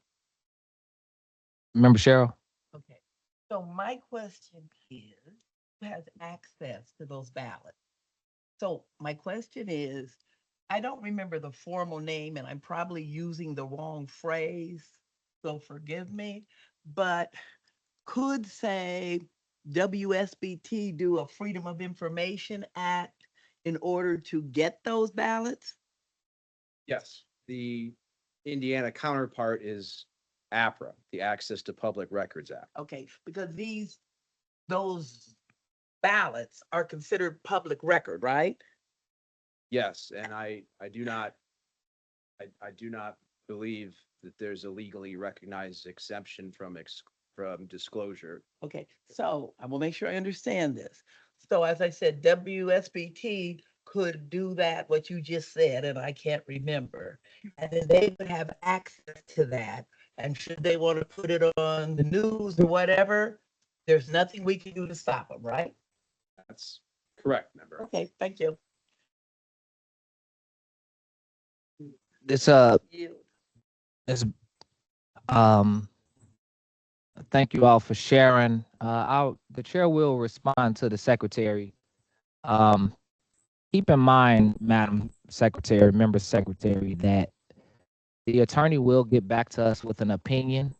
Member Cheryl? Okay, so my question is, who has access to those ballots? So my question is, I don't remember the formal name and I'm probably using the wrong phrase, so forgive me, but could say WSBT do a Freedom of Information Act in order to get those ballots? Yes, the Indiana counterpart is APRA, the Access to Public Records Act. Okay, because those ballots are considered public record, right? Yes, and I do not believe that there's a legally recognized exemption from disclosure. Okay, so I will make sure I understand this. So as I said, WSBT could do that, what you just said, and I can't remember. And then they would have access to that. And should they want to put it on the news or whatever, there's nothing we can do to stop them, right? That's correct, member. Okay, thank you. It's thank you all for sharing. The chair will respond to the secretary. keep in mind, Madam Secretary, Member Secretary, that the attorney will get back to us with an opinion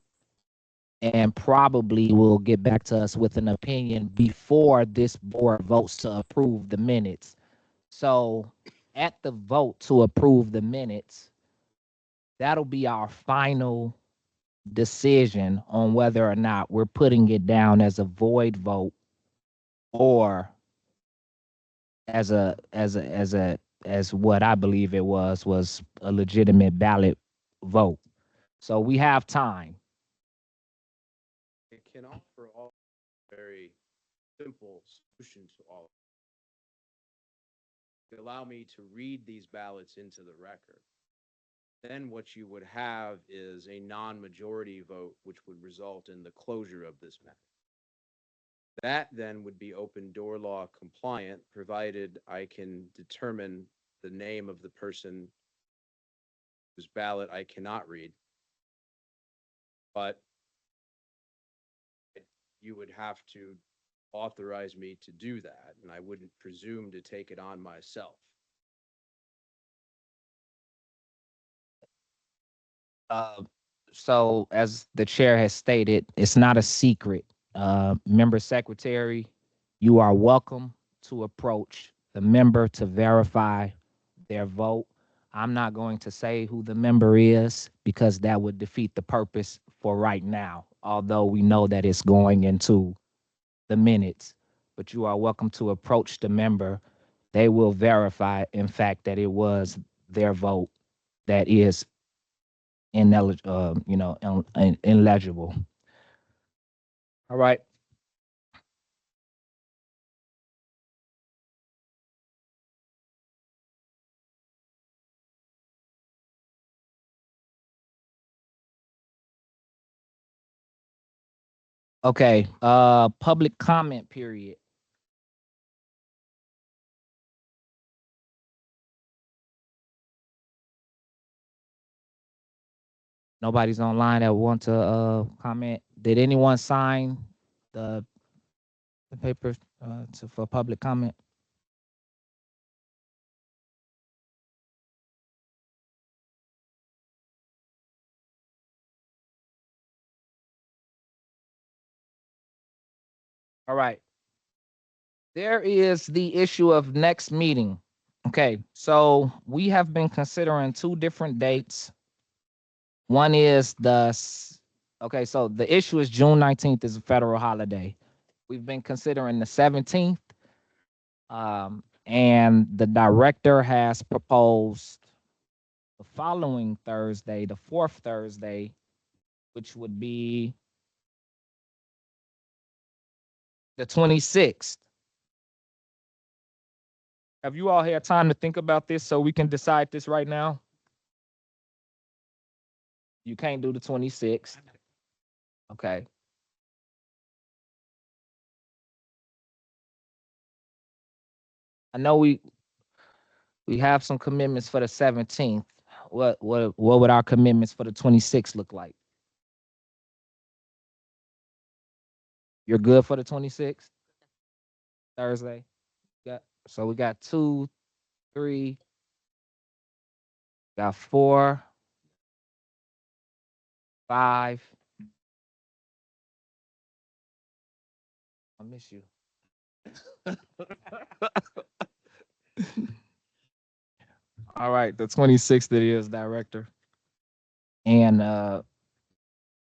and probably will get back to us with an opinion before this board votes to approve the minutes. So at the vote to approve the minutes, that'll be our final decision on whether or not we're putting it down as a void vote or as what I believe it was a legitimate ballot vote. So we have time. It can offer all very simple solution to all. Allow me to read these ballots into the record. Then what you would have is a non-majority vote, which would result in the closure of this matter. That then would be open door law compliant, provided I can determine the name of the person whose ballot I cannot read. But you would have to authorize me to do that, and I wouldn't presume to take it on myself. Uh, so as the chair has stated, it's not a secret. Member Secretary, you are welcome to approach the member to verify their vote. I'm not going to say who the member is because that would defeat the purpose for right now, although we know that it's going into the minutes. But you are welcome to approach the member. They will verify, in fact, that it was their vote that is illegible. All right. Okay. Public comment period. Nobody's online that want to comment. Did anyone sign the paper for public comment? All right. There is the issue of next meeting. Okay, so we have been considering two different dates. One is okay, so the issue is June 19th is a federal holiday. We've been considering the 17th. And the director has proposed the following Thursday, the fourth Thursday, which would be the 26th. Have you all had time to think about this so we can decide this right now? You can't do the 26th. Okay. I know we have some commitments for the 17th. What would our commitments for the 26th look like? You're good for the 26th? Thursday? So we got 2, 3, got 4, 5. I miss you. All right, the 26th it is, director. And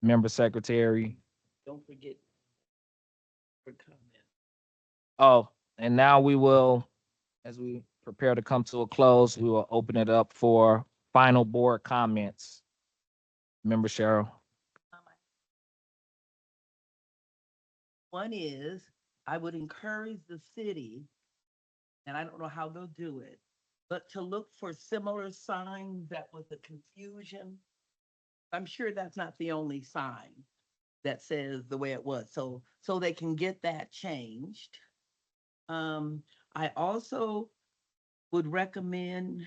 member secretary. Don't forget for comment. Oh, and now we will, as we prepare to come to a close, we will open it up for final board comments. Member Cheryl. One is, I would encourage the city, and I don't know how they'll do it, but to look for similar signs that was a confusion. I'm sure that's not the only sign that says the way it was, so they can get that changed. I also would recommend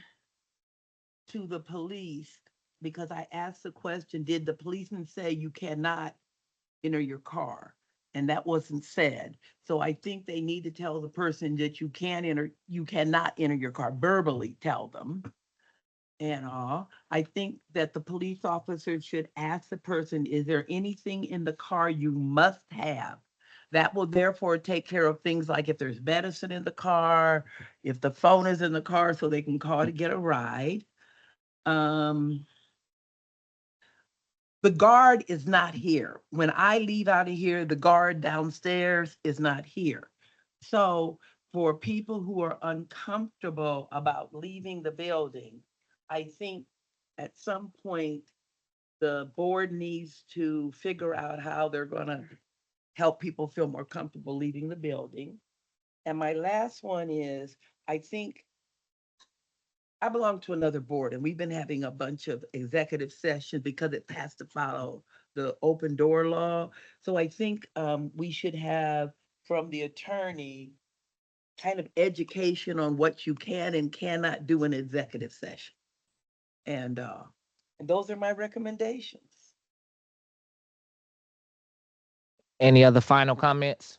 to the police, because I asked the question, did the policeman say you cannot enter your car? and that wasn't said. So I think they need to tell the person that you cannot enter your car, verbally tell them. And I think that the police officer should ask the person, is there anything in the car you must have? That will therefore take care of things like if there's medicine in the car, if the phone is in the car so they can call to get a ride. The guard is not here. When I leave out of here, the guard downstairs is not here. So for people who are uncomfortable about leaving the building, I think at some point, the board needs to figure out how they're gonna help people feel more comfortable leaving the building. And my last one is, I think I belong to another board and we've been having a bunch of executive sessions because it has to follow the open door law. So I think we should have from the attorney kind of education on what you can and cannot do in executive session. And those are my recommendations. Any other final comments?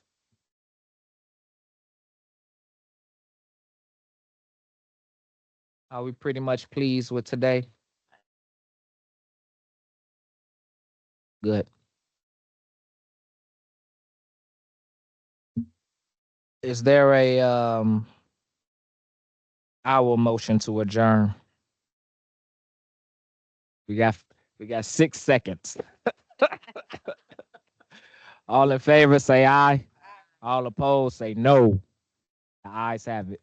Are we pretty much pleased with today? Good. Is there a our motion to adjourn? We got 6 seconds. All in favor, say aye. All opposed, say no. The ayes have it.